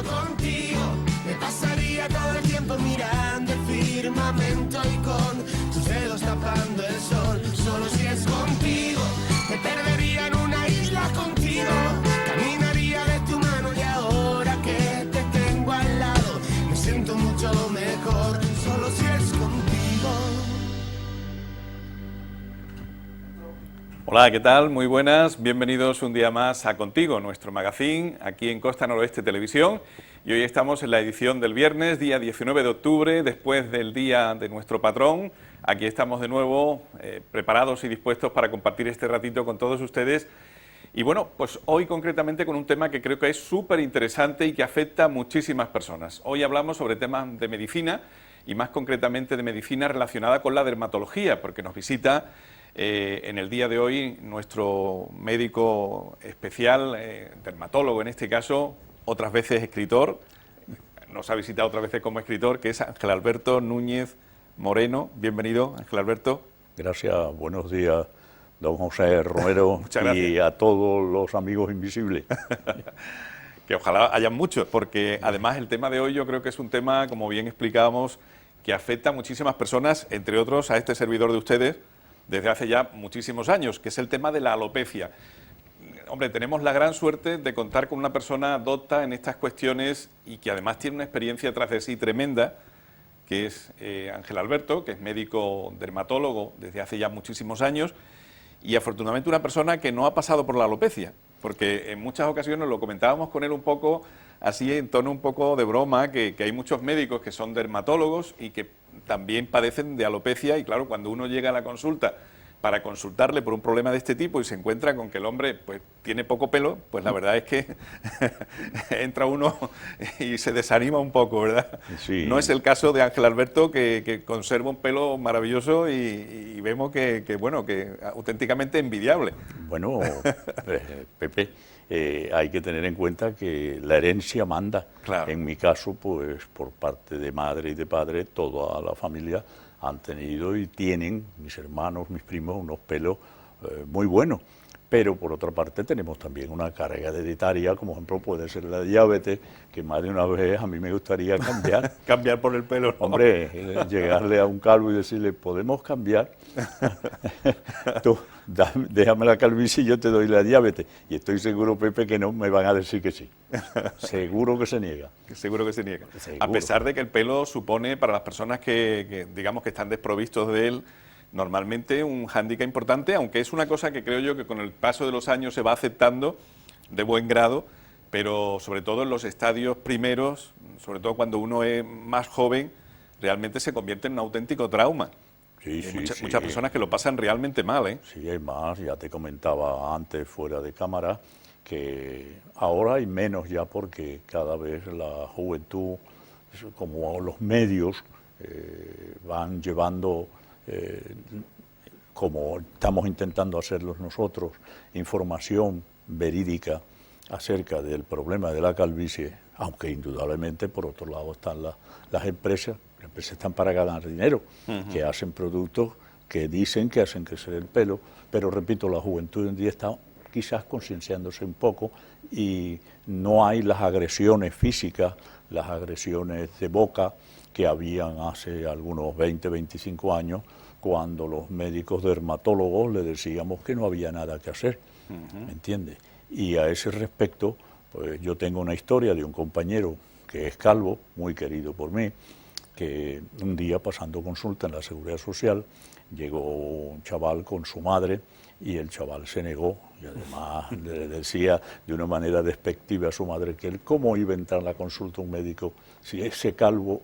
contigo me pasaría todo el tiempo mirando el firmamento y con tus dedos tapando el sol. Solo si es contigo me perdería en una isla contigo. Caminaría de tu mano y ahora que te tengo al lado me siento mucho mejor. Solo si es contigo. Hola, ¿qué tal? Muy buenas, bienvenidos un día más a Contigo, nuestro magazine, aquí en Costa Noroeste Televisión. Y hoy estamos en la edición del viernes, día 19 de octubre, después del Día de nuestro Patrón. Aquí estamos de nuevo, preparados y dispuestos para compartir este ratito con todos ustedes. Y bueno, pues hoy concretamente con un tema que creo que es súper interesante y que afecta a muchísimas personas. Hoy hablamos sobre temas de medicina y más concretamente de medicina relacionada con la dermatología, porque nos visita en el día de hoy nuestro médico especial, dermatólogo en este caso, otras veces escritor, nos ha visitado otras veces como escritor, que es Ángel Alberto Núñez Moreno. Bienvenido, Ángel Alberto. Gracias, buenos días, don José Romero y a todos los amigos invisibles. Que ojalá hayan muchos, porque además el tema de hoy yo creo que es un tema, como bien explicábamos, que afecta a muchísimas personas, entre otros a este servidor de ustedes, desde hace ya muchísimos años, que es el tema de la alopecia. Hombre, tenemos la gran suerte de contar con una persona docta en estas cuestiones y que además tiene una experiencia tras de sí tremenda, que es Ángel Alberto, que es médico dermatólogo desde hace ya muchísimos años y afortunadamente una persona que no ha pasado por la alopecia, porque en muchas ocasiones lo comentábamos con él un poco así en tono un poco de broma, que hay muchos médicos que son dermatólogos y que también padecen de alopecia y claro, cuando uno llega a la consulta para consultarle por un problema de este tipo y se encuentra con que el hombre pues tiene poco pelo, pues la verdad es que entra uno y se desanima un poco, ¿verdad? Sí. No es el caso de Ángel Alberto, que conserva un pelo maravilloso y vemos que bueno, que auténticamente envidiable. Bueno, Pepe, hay que tener en cuenta que la herencia manda. Claro. En mi caso, pues por parte de madre y de padre, toda la familia han tenido y tienen, mis hermanos, mis primos, unos pelos muy buenos. Pero por otra parte tenemos también una carga hereditaria, como ejemplo puede ser la diabetes, que más de una vez a mí me gustaría cambiar. Cambiar por el pelo, ¿no? Hombre, llegarle a un calvo y decirle, ¿podemos cambiar? Tú, déjame la calvicie y yo te doy la diabetes. Y estoy seguro, Pepe, que no me van a decir que sí. Seguro que se niega. Seguro que se niega. Seguro. A pesar de que el pelo supone, para las personas que digamos que están desprovistos de él, normalmente un hándicap importante, aunque es una cosa que creo yo que con el paso de los años se va aceptando de buen grado, pero sobre todo en los estadios primeros, sobre todo cuando uno es más joven, realmente se convierte en un auténtico trauma. Sí, sí, Muchas personas que lo pasan realmente mal, ¿eh? Sí, hay más, ya te comentaba antes fuera de cámara, que ahora hay menos ya porque cada vez la juventud, como los medios, van llevando, como estamos intentando hacerlos nosotros, información verídica acerca del problema de la calvicie, aunque indudablemente por otro lado están las empresas están para ganar dinero, que hacen productos que dicen que hacen crecer el pelo, pero repito, la juventud hoy en día está quizás concienciándose un poco y no hay las agresiones físicas, las agresiones de boca que habían hace algunos 20, 25 años, cuando los médicos dermatólogos le decíamos que no había nada que hacer, ¿me entiendes? Y a ese respecto, pues yo tengo una historia de un compañero que es calvo, muy querido por mí, que un día pasando consulta en la Seguridad Social, llegó un chaval con su madre y el chaval se negó y además le decía de una manera despectiva a su madre que él cómo iba a entrar a la consulta un médico si ese calvo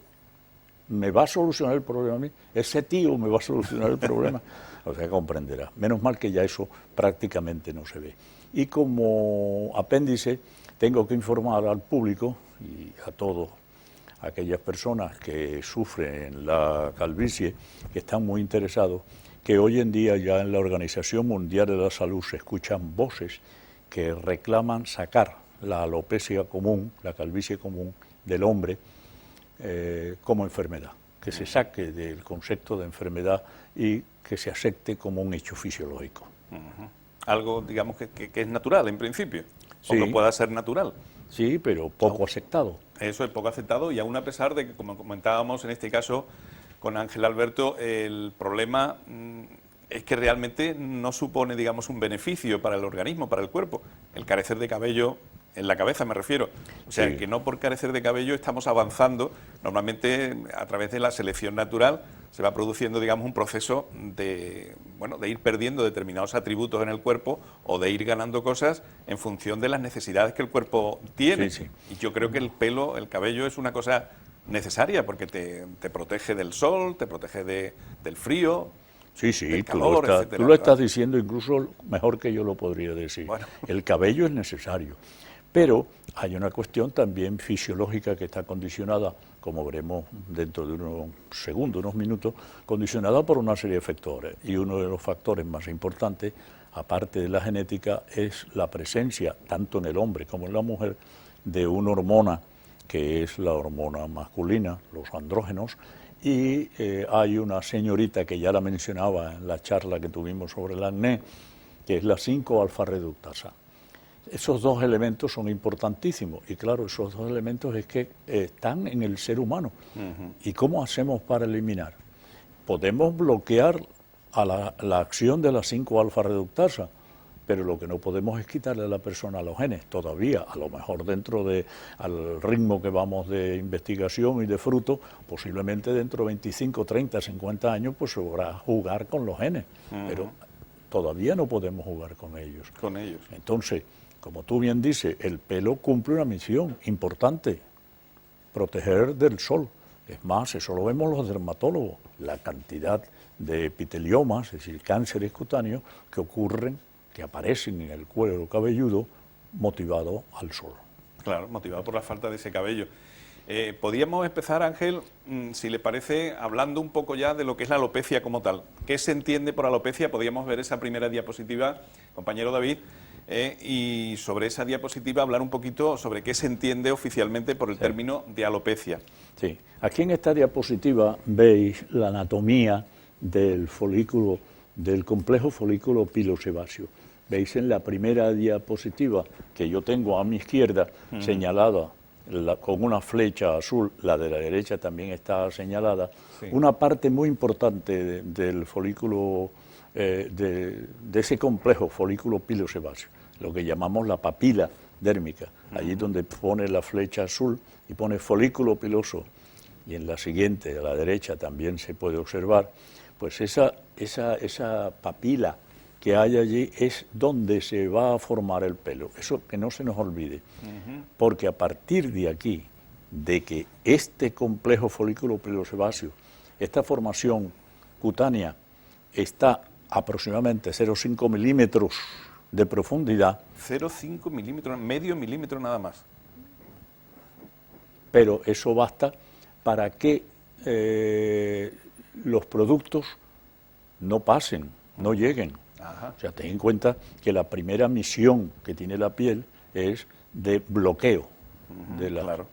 me va a solucionar el problema a mí, ese tío me va a solucionar el problema. O sea, comprenderá. Menos mal que ya eso prácticamente no se ve. Y como apéndice tengo que informar al público y a todos aquellas personas que sufren la calvicie, que están muy interesados, que hoy en día ya en la Organización Mundial de la Salud se escuchan voces que reclaman sacar la alopecia común, la calvicie común del hombre como enfermedad, que se saque del concepto de enfermedad y que se acepte como un hecho fisiológico. Algo, digamos, que es natural en principio, Sí. o que pueda ser natural. Sí, pero poco aceptado. Eso es poco aceptado y aún a pesar de que, como comentábamos en este caso con Ángel Alberto, el problema es que realmente no supone, digamos, un beneficio para el organismo, para el cuerpo. El carecer de cabello, en la cabeza me refiero. O sea, Sí. que no por carecer de cabello estamos avanzando. Normalmente, a través de la selección natural, se va produciendo, digamos, un proceso de, bueno, de ir perdiendo determinados atributos en el cuerpo o de ir ganando cosas en función de las necesidades que el cuerpo tiene. Sí, sí. Y yo creo que el pelo, el cabello es una cosa necesaria porque te protege del sol, te protege del frío. Sí, sí, del tú, calor, etcétera, tú lo ¿verdad? estás diciendo incluso mejor que yo lo podría decir. Bueno. El cabello es necesario, pero hay una cuestión también fisiológica que está condicionada, como veremos dentro de unos segundos, unos minutos, condicionada por una serie de factores. Y uno de los factores más importantes, aparte de la genética, es la presencia, tanto en el hombre como en la mujer, de una hormona que es la hormona masculina, los andrógenos, y hay una señorita que ya la mencionaba en la charla que tuvimos sobre el acné, que es la 5-alfa-reductasa. Esos dos elementos son importantísimos y claro, esos dos elementos es que están en el ser humano. ¿Y cómo hacemos para eliminar? Podemos bloquear a la acción de la 5-alfa-reductasa, pero lo que no podemos es quitarle a la persona los genes, todavía, a lo mejor dentro al ritmo que vamos de investigación y de fruto, posiblemente dentro de 25, 30, 50 años, pues se podrá jugar con los genes, pero todavía no podemos jugar con ellos. Con ellos. Entonces, como tú bien dices, el pelo cumple una misión importante, proteger del sol. Es más, eso lo vemos los dermatólogos, la cantidad de epiteliomas, es decir, cánceres cutáneos que ocurren, que aparecen en el cuero cabelludo motivado al sol. Claro, motivado por la falta de ese cabello. Podríamos empezar, Ángel, si le parece, hablando un poco ya de lo que es la alopecia como tal. ¿Qué se entiende por alopecia? Podríamos ver esa primera diapositiva, compañero David, y sobre esa diapositiva hablar un poquito sobre qué se entiende oficialmente por el término de alopecia. Sí, aquí en esta diapositiva veis la anatomía del folículo, del complejo folículo pilosebáceo. Veis en la primera diapositiva que yo tengo a mi izquierda señalada con una flecha azul, la de la derecha también está señalada, sí, una parte muy importante del folículo, de ese complejo folículo pilosebáceo, lo que llamamos la papila dérmica, allí donde pone la flecha azul y pone folículo piloso, y en la siguiente, a la derecha, también se puede observar, pues esa papila que hay allí es donde se va a formar el pelo. Eso que no se nos olvide, porque a partir de aquí, de que este complejo folículo pilosebáceo, esta formación cutánea, está aproximadamente 0,5 milímetros de profundidad, 0,5 milímetros, medio milímetro nada más. pero eso basta para que los productos no pasen, no lleguen. Ajá. O sea, ten en cuenta que la primera misión que tiene la piel es de bloqueo, claro.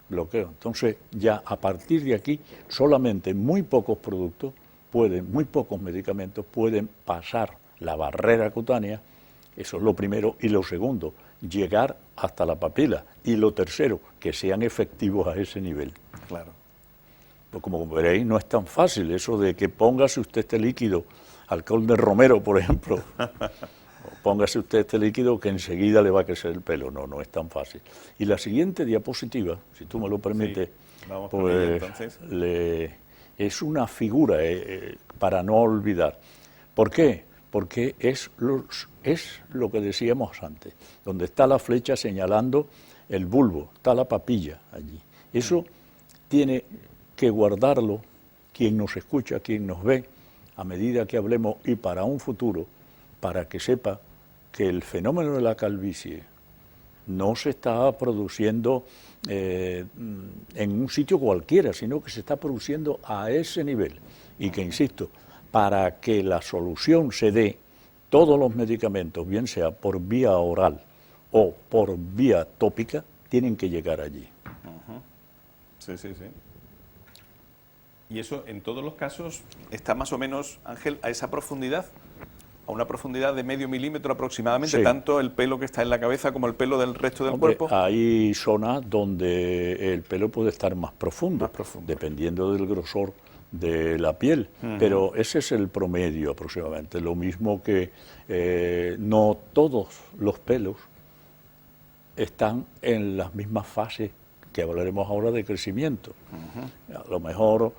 bloqueo. Entonces, ya a partir de aquí, solamente muy pocos productos muy pocos medicamentos pueden pasar la barrera cutánea. Eso es lo primero. Y lo segundo, llegar hasta la papila. Y lo tercero, que sean efectivos a ese nivel. Claro. Pues como veréis, no es tan fácil eso de que póngase usted este líquido, alcohol de romero, por ejemplo, o póngase usted este líquido que enseguida le va a crecer el pelo. No, no es tan fácil. Y la siguiente diapositiva, si tú me lo permites, sí, vamos por ella, entonces. Es una figura para no olvidar. ¿Por qué? Porque es lo que decíamos antes, donde está la flecha señalando el bulbo, está la papilla allí. Eso tiene que guardarlo quien nos escucha, quien nos ve, a medida que hablemos y para un futuro, para que sepa que el fenómeno de la calvicie no se está produciendo en un sitio cualquiera, sino que se está produciendo a ese nivel. Y que, insisto, para que la solución se dé, todos los medicamentos, bien sea por vía oral o por vía tópica, tienen que llegar allí. Sí, sí, sí. ¿Y eso en todos los casos está más o menos, Ángel, a esa profundidad? a una profundidad de medio milímetro aproximadamente, Sí. tanto el pelo que está en la cabeza como el pelo del resto del Hombre, cuerpo. hay zonas donde el pelo puede estar más profundo, Más profundo. dependiendo del grosor de la piel, pero ese es el promedio aproximadamente. Lo mismo que no todos los pelos están en las mismas fases que hablaremos ahora de crecimiento. A lo mejor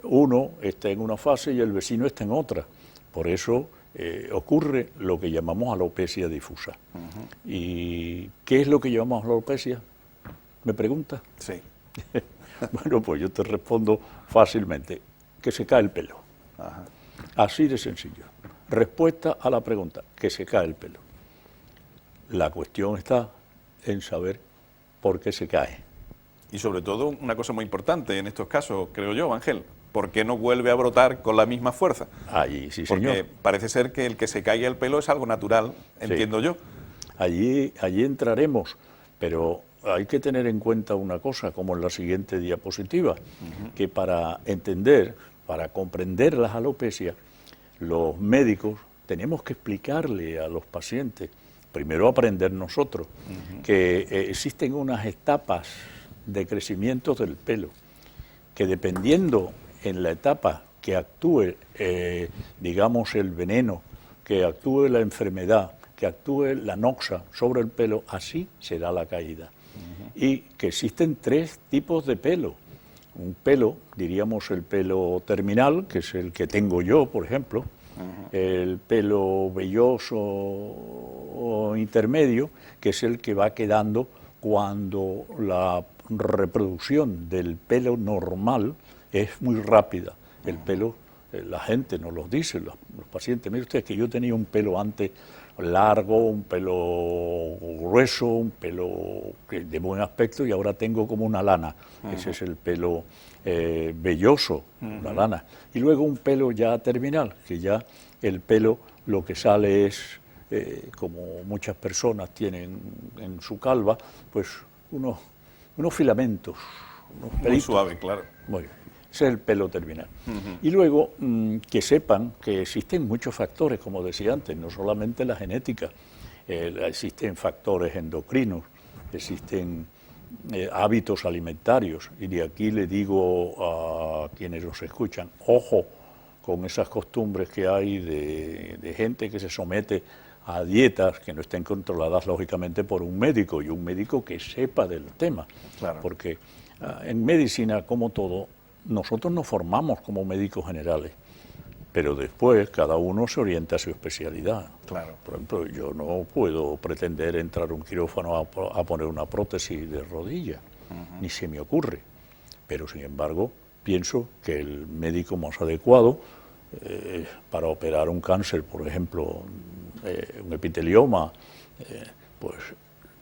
uno está en una fase y el vecino está en otra. Por eso ocurre lo que llamamos alopecia difusa. ¿Y qué es lo que llamamos alopecia? ¿Me pregunta? Sí. Bueno, pues yo te respondo fácilmente, que se cae el pelo. Ajá. Así de sencillo. Respuesta a la pregunta, que se cae el pelo. La cuestión está en saber por qué se cae. Y sobre todo, una cosa muy importante en estos casos, creo yo, Ángel, ¿por qué no vuelve a brotar con la misma fuerza? Allí, sí, Porque señor. parece ser que el que se caiga el pelo es algo natural, entiendo yo. Allí entraremos, pero hay que tener en cuenta una cosa, como en la siguiente diapositiva, que para entender, para comprender las alopecias, los médicos tenemos que explicarle a los pacientes, primero aprender nosotros, que existen unas etapas de crecimiento del pelo, que dependiendo en la etapa que actúe, digamos, el veneno, que actúe la enfermedad, que actúe la noxa sobre el pelo, así será la caída. Y que existen 3 tipos de pelo. Un pelo, diríamos el pelo terminal, que es el que tengo yo, por ejemplo, el pelo velloso o intermedio, que es el que va quedando cuando la reproducción del pelo normal es muy rápida. El pelo, la gente nos lo dice, los pacientes, mire usted, que yo tenía un pelo antes largo, un pelo grueso, un pelo de buen aspecto y ahora tengo como una lana. Ese es el pelo velloso, una lana. Y luego un pelo ya terminal, que ya el pelo lo que sale es, como muchas personas tienen en su calva, pues unos filamentos, unos Muy pelitos. suave, claro. Muy bien. Ese es el pelo terminal. Y luego que sepan que existen muchos factores, como decía antes, no solamente la genética, existen factores endocrinos, existen hábitos alimentarios, y de aquí le digo a quienes nos escuchan, ojo con esas costumbres que hay de gente que se somete a dietas que no estén controladas lógicamente por un médico, y un médico que sepa del tema, Claro. porque en medicina, como todo, nosotros nos formamos como médicos generales, pero después cada uno se orienta a su especialidad. Claro. Por ejemplo, yo no puedo pretender entrar a un quirófano a poner una prótesis de rodilla, ni se me ocurre. Pero, sin embargo, pienso que el médico más adecuado para operar un cáncer, por ejemplo, un epitelioma, pues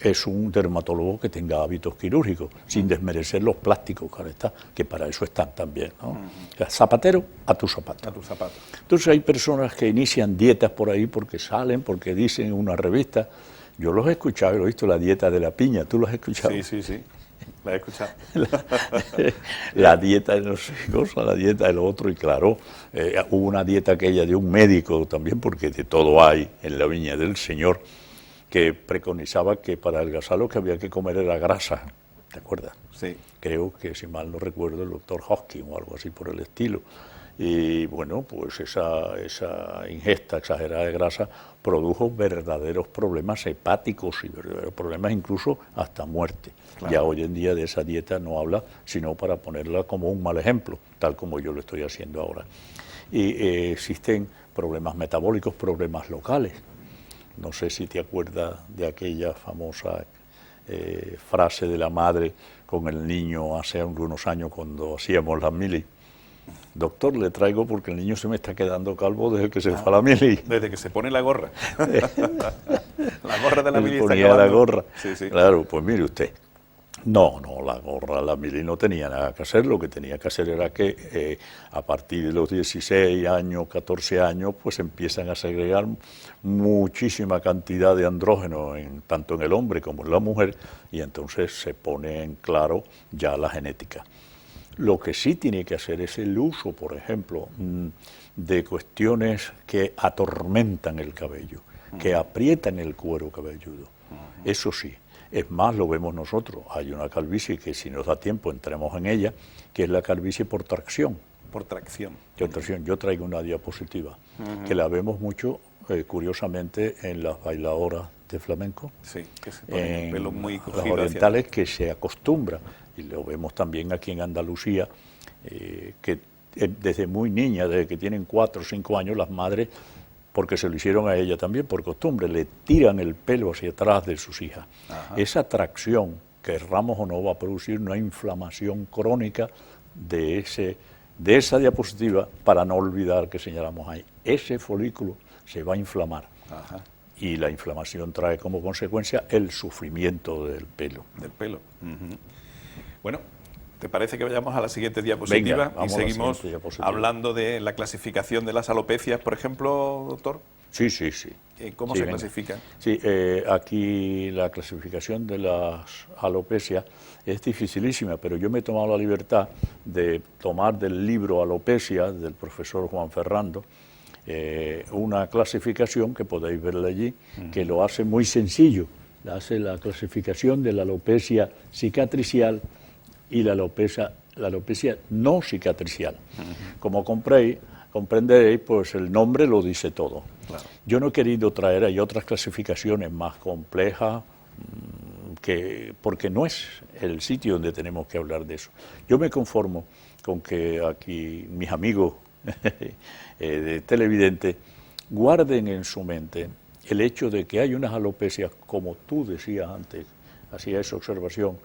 es un dermatólogo que tenga hábitos quirúrgicos, sin desmerecer los plásticos, claro está, que para eso están también, ¿no? O sea, zapatero a tu zapato. A tus zapatos. Entonces hay personas que inician dietas por ahí porque salen, porque dicen en una revista, yo los he escuchado, lo he visto, la dieta de la piña, ¿tú lo has escuchado? Sí, sí, sí. La he escuchado. La dieta de no sé qué cosa, la dieta de lo otro, y claro, hubo una dieta aquella de un médico también, porque de todo hay en la viña del Señor, que preconizaba que para adelgazar lo que había que comer era grasa, ¿te acuerdas? Sí. Creo que, si mal no recuerdo, el doctor Hopkins o algo así por el estilo. Y bueno, pues esa ingesta exagerada de grasa produjo verdaderos problemas hepáticos y verdaderos problemas incluso hasta muerte. Claro. Ya hoy en día de esa dieta no habla, sino para ponerla como un mal ejemplo, tal como yo lo estoy haciendo ahora. Y existen problemas metabólicos, problemas locales. No sé si te acuerdas de aquella famosa frase de la madre con el niño hace unos años cuando hacíamos la mili. Doctor, le traigo porque el niño se me está quedando calvo desde que se fue a la mili. Desde que se pone la gorra. La gorra de la Él mili está ponía la acabando. gorra. Sí, sí. Claro, pues mire usted. No, la gorra, la mili no tenía nada que hacer. Lo que tenía que hacer era que a partir de los 16 años, 14 años, pues empiezan a segregar muchísima cantidad de andrógenos, tanto en el hombre como en la mujer, y entonces se pone en claro ya la genética. Lo que sí tiene que hacer es el uso, por ejemplo, de cuestiones que atormentan el cabello, que aprietan el cuero cabelludo. Eso sí. Es más, lo vemos nosotros. Hay una calvicie que, si nos da tiempo, entremos en ella, que es la calvicie por tracción. Por tracción. Yo traigo una diapositiva, que la vemos mucho, curiosamente, en las bailadoras de flamenco. Sí, que se ponen el pelo muy cogido. Las orientales, que se acostumbra, y lo vemos también aquí en Andalucía, que desde muy niña, desde que tienen 4 o 5 años, las madres, porque se lo hicieron a ella también por costumbre, le tiran el pelo hacia atrás de sus hijas. Ajá. Esa tracción, querramos o no, va a producir una inflamación crónica de esa diapositiva, para no olvidar que señalamos ahí. Ese folículo se va a inflamar. Ajá. Y la inflamación trae como consecuencia el sufrimiento del pelo. Del pelo. Bueno, ¿te parece que vayamos a la siguiente diapositiva? Venga, y seguimos hablando de la clasificación de las alopecias, por ejemplo, doctor? Sí. ¿Cómo se clasifican? Sí, aquí la clasificación de las alopecias es dificilísima, pero yo me he tomado la libertad de tomar del libro Alopecia del profesor Juan Ferrando una clasificación que podéis verla allí, que lo hace muy sencillo. Hace la clasificación de la alopecia cicatricial y la alopecia no cicatricial. Como comprenderéis, pues el nombre lo dice todo. Claro. Yo no he querido traer, hay otras clasificaciones más complejas, porque no es el sitio donde tenemos que hablar de eso. Yo me conformo con que aquí mis amigos de televidentes guarden en su mente el hecho de que hay unas alopecias, como tú decías antes, hacía esa observación,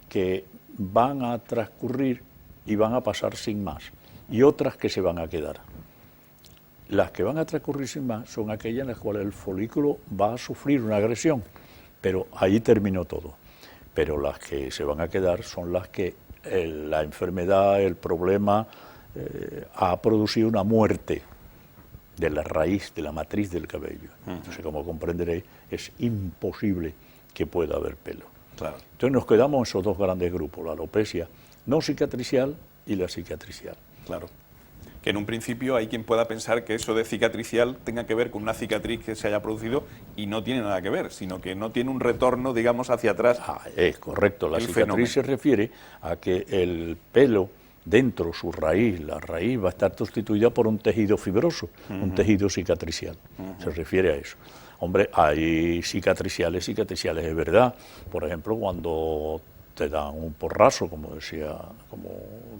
que van a transcurrir y van a pasar sin más, y otras que se van a quedar. Las que van a transcurrir sin más son aquellas en las cuales el folículo va a sufrir una agresión, pero ahí terminó todo. Pero las que se van a quedar son las que la enfermedad, el problema, ha producido una muerte de la raíz, de la matriz del cabello. Entonces, como comprenderéis, es imposible que pueda haber pelo. Claro. Entonces nos quedamos en esos dos grandes grupos, la alopecia no cicatricial y la cicatricial. Claro. Que en un principio hay quien pueda pensar que eso de cicatricial tenga que ver con una cicatriz que se haya producido y no tiene nada que ver, sino que no tiene un retorno, digamos, hacia atrás. Es correcto, la cicatriz se refiere a que el pelo dentro, su raíz, la raíz va a estar sustituida por un tejido fibroso, un tejido cicatricial, se refiere a eso. Hombre, hay cicatriciales es verdad. Por ejemplo, cuando te dan un porrazo, como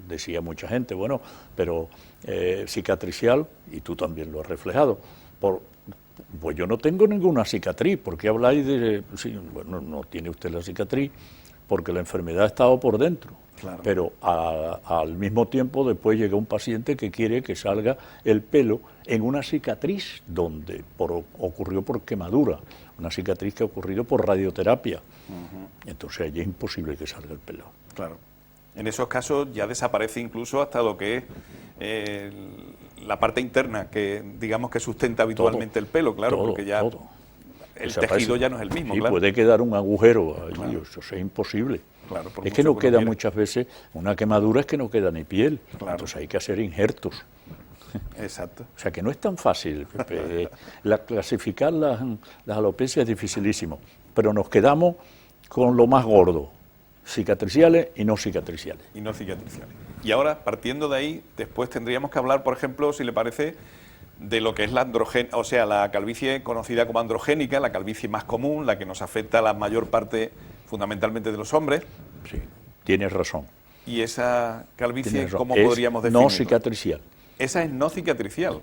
decía mucha gente, bueno, pero cicatricial, y tú también lo has reflejado, pues yo no tengo ninguna cicatriz, ¿por qué habláis de...? Sí, bueno, no tiene usted la cicatriz, porque la enfermedad ha estado por dentro. Claro. Pero al mismo tiempo después llega un paciente que quiere que salga el pelo en una cicatriz donde ocurrió por quemadura, una cicatriz que ha ocurrido por radioterapia. Entonces allí es imposible que salga el pelo. Claro. En esos casos ya desaparece incluso hasta lo que es la parte interna que digamos que sustenta habitualmente el pelo, claro, porque ya el tejido ya no es el mismo. Sí, claro. Puede quedar un agujero allí, claro. Eso es imposible. Claro, es que no queda muchas veces, una quemadura es que no queda ni piel, claro. Entonces hay que hacer injertos. Exacto. O sea que no es tan fácil, Pepe. Clasificar las alopecias es dificilísimo, pero nos quedamos con lo más gordo, cicatriciales y no cicatriciales. Y no cicatriciales. Y ahora, partiendo de ahí, después tendríamos que hablar, por ejemplo, si le parece, de lo que es la calvicie conocida como androgénica, la calvicie más común, la que nos afecta a la mayor parte fundamentalmente de los hombres. Sí, tienes razón. ¿Y esa calvicie cómo podríamos definirla? No cicatricial. Esa es no cicatricial.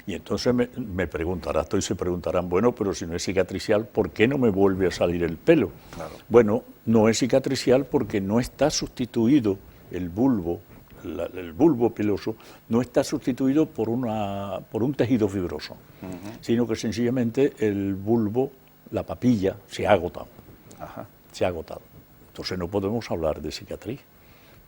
Y entonces me preguntarás, se preguntarán, bueno, pero si no es cicatricial, ¿por qué no me vuelve a salir el pelo? Claro. Bueno, no es cicatricial porque no está sustituido el bulbo piloso, no está sustituido por un tejido fibroso, sino que sencillamente el bulbo, la papilla, se ha agotado. Ajá. Se ha agotado. Entonces no podemos hablar de cicatriz.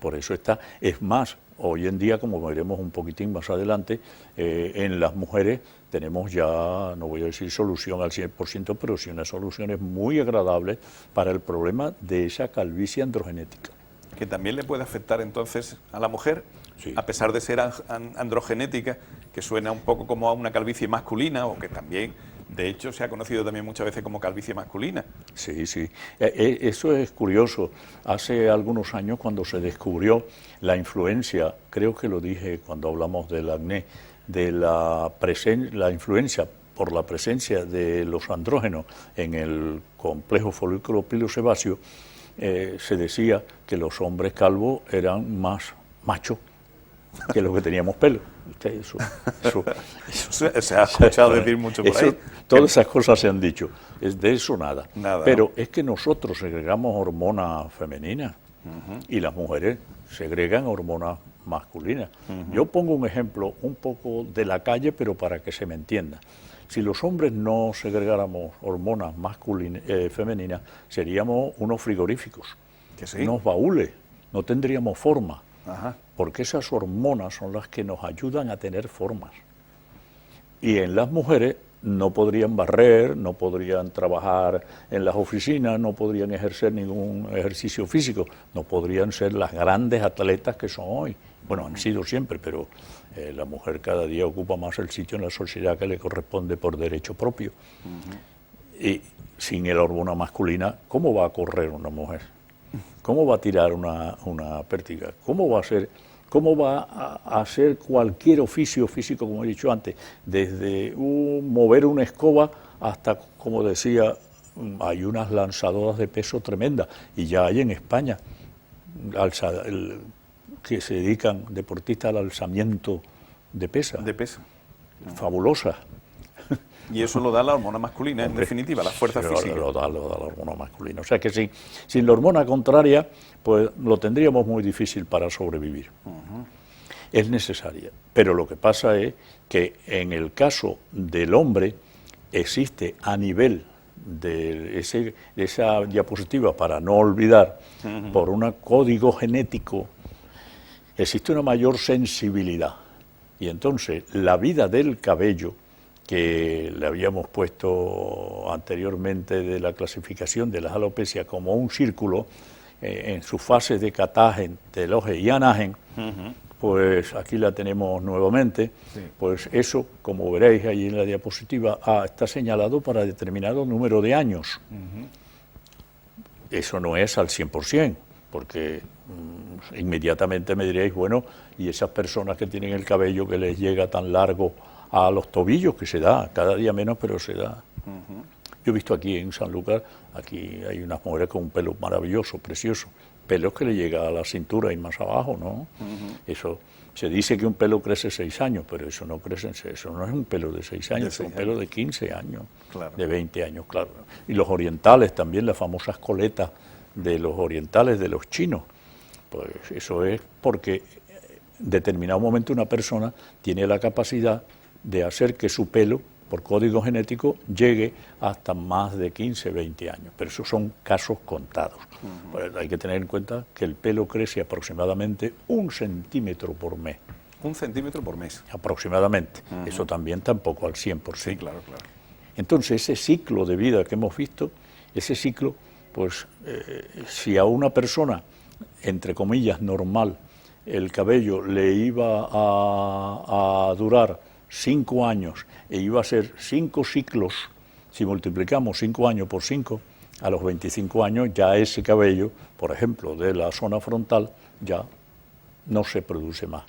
Por eso es más, hoy en día, como veremos un poquitín más adelante, en las mujeres tenemos ya, no voy a decir solución al 100%, pero sí unas soluciones muy agradables para el problema de esa calvicie androgenética. que también le puede afectar entonces a la mujer, Sí. a pesar de ser androgenética, que suena un poco como a una calvicie masculina, o que también, de hecho, se ha conocido también muchas veces como calvicie masculina. Sí, sí. Eso es curioso. Hace algunos años, cuando se descubrió la influencia, creo que lo dije cuando hablamos del acné, de la influencia por la presencia de los andrógenos en el complejo folículo pilosebáceo, se decía que los hombres calvos eran más machos que los que teníamos pelo. Eso Se ha escuchado decir mucho por ahí. Todas esas cosas se han dicho. Es de eso nada. Pero ¿no? es que nosotros segregamos hormonas femeninas y las mujeres segregan hormonas masculinas. Yo pongo un ejemplo un poco de la calle, pero para que se me entienda. Si los hombres no segregáramos hormonas femeninas, seríamos unos frigoríficos, ¿Que sí? unos baúles, no tendríamos forma. Ajá. Porque esas hormonas son las que nos ayudan a tener formas. Y en las mujeres no podrían barrer, no podrían trabajar en las oficinas, no podrían ejercer ningún ejercicio físico, no podrían ser las grandes atletas que son hoy. Bueno, han sido siempre, pero la mujer cada día ocupa más el sitio en la sociedad que le corresponde por derecho propio. Y sin la hormona masculina, ¿cómo va a correr una mujer? ¿Cómo va a tirar una pértiga? ¿Cómo va a hacer cualquier oficio físico, como he dicho antes? Desde mover una escoba hasta, como decía, hay unas lanzadoras de peso tremendas, y ya hay en España que se dedican deportistas al alzamiento de pesa. De peso. Fabulosas. Y eso lo da la hormona masculina, en definitiva, la fuerza física. Lo da la hormona masculina. O sea que sin la hormona contraria, pues lo tendríamos muy difícil para sobrevivir. Es necesaria. Pero lo que pasa es que en el caso del hombre existe a nivel de esa diapositiva, para no olvidar, por un código genético, existe una mayor sensibilidad. Y entonces la vida del cabello, que le habíamos puesto anteriormente de la clasificación de las alopecias como un círculo, en sus fases de catagen, telogen y anagen, pues aquí la tenemos nuevamente. Sí. Pues eso, como veréis ahí en la diapositiva, está señalado para determinado número de años. Eso no es al 100%, porque inmediatamente me diréis, bueno, y esas personas que tienen el cabello que les llega tan largo a los tobillos, que se da, cada día menos, pero se da. Yo he visto aquí en Sanlúcar, aquí hay unas mujeres con un pelo maravilloso, precioso, pelos que le llega a la cintura y más abajo, ¿no? Eso, se dice que un pelo crece 6 años, pero eso no crece, eso no es un pelo de 6 años, es un pelo de 15 años, claro. De 20 años, claro. Y los orientales también, las famosas coletas de los orientales, de los chinos, pues eso es porque en determinado momento una persona tiene la capacidad de hacer que su pelo, por código genético, llegue hasta más de 15, 20 años. Pero esos son casos contados. Pues hay que tener en cuenta que el pelo crece aproximadamente 1 centímetro por mes. 1 centímetro por mes. Aproximadamente. Eso también tampoco al 100%. Sí, claro, claro. Entonces, ese ciclo de vida que hemos visto, ese ciclo, pues, si a una persona, entre comillas, normal, el cabello le iba a durar 5 años e iba a ser 5 ciclos, si multiplicamos 5 años por 5, a los 25 años ya ese cabello, por ejemplo, de la zona frontal, ya no se produce más.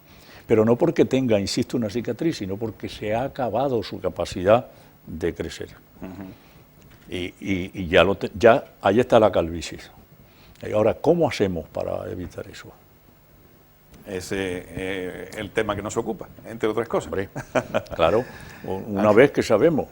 Pero no porque tenga, insisto, una cicatriz, sino porque se ha acabado su capacidad de crecer. Y ya ahí está la calvicie. Y ahora, ¿cómo hacemos para evitar eso? Ese es el tema que nos ocupa, entre otras cosas. Hombre, claro, una vez que sabemos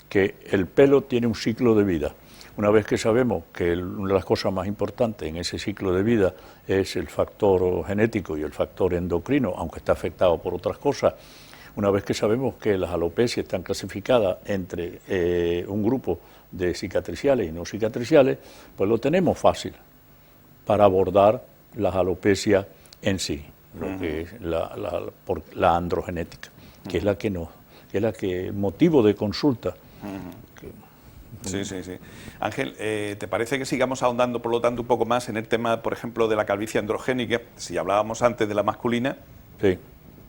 que el pelo tiene un ciclo de vida, una vez que sabemos que una de las cosas más importantes en ese ciclo de vida es el factor genético y el factor endocrino, aunque está afectado por otras cosas, una vez que sabemos que las alopecias están clasificadas entre un grupo de cicatriciales y no cicatriciales, pues lo tenemos fácil para abordar las alopecias en sí, lo que es la androgenética, que es la que motivo de consulta, Sí, sí, sí. Ángel, ¿te parece que sigamos ahondando, por lo tanto, un poco más en el tema, por ejemplo, de la calvicie androgénica? Si hablábamos antes de la masculina, Sí.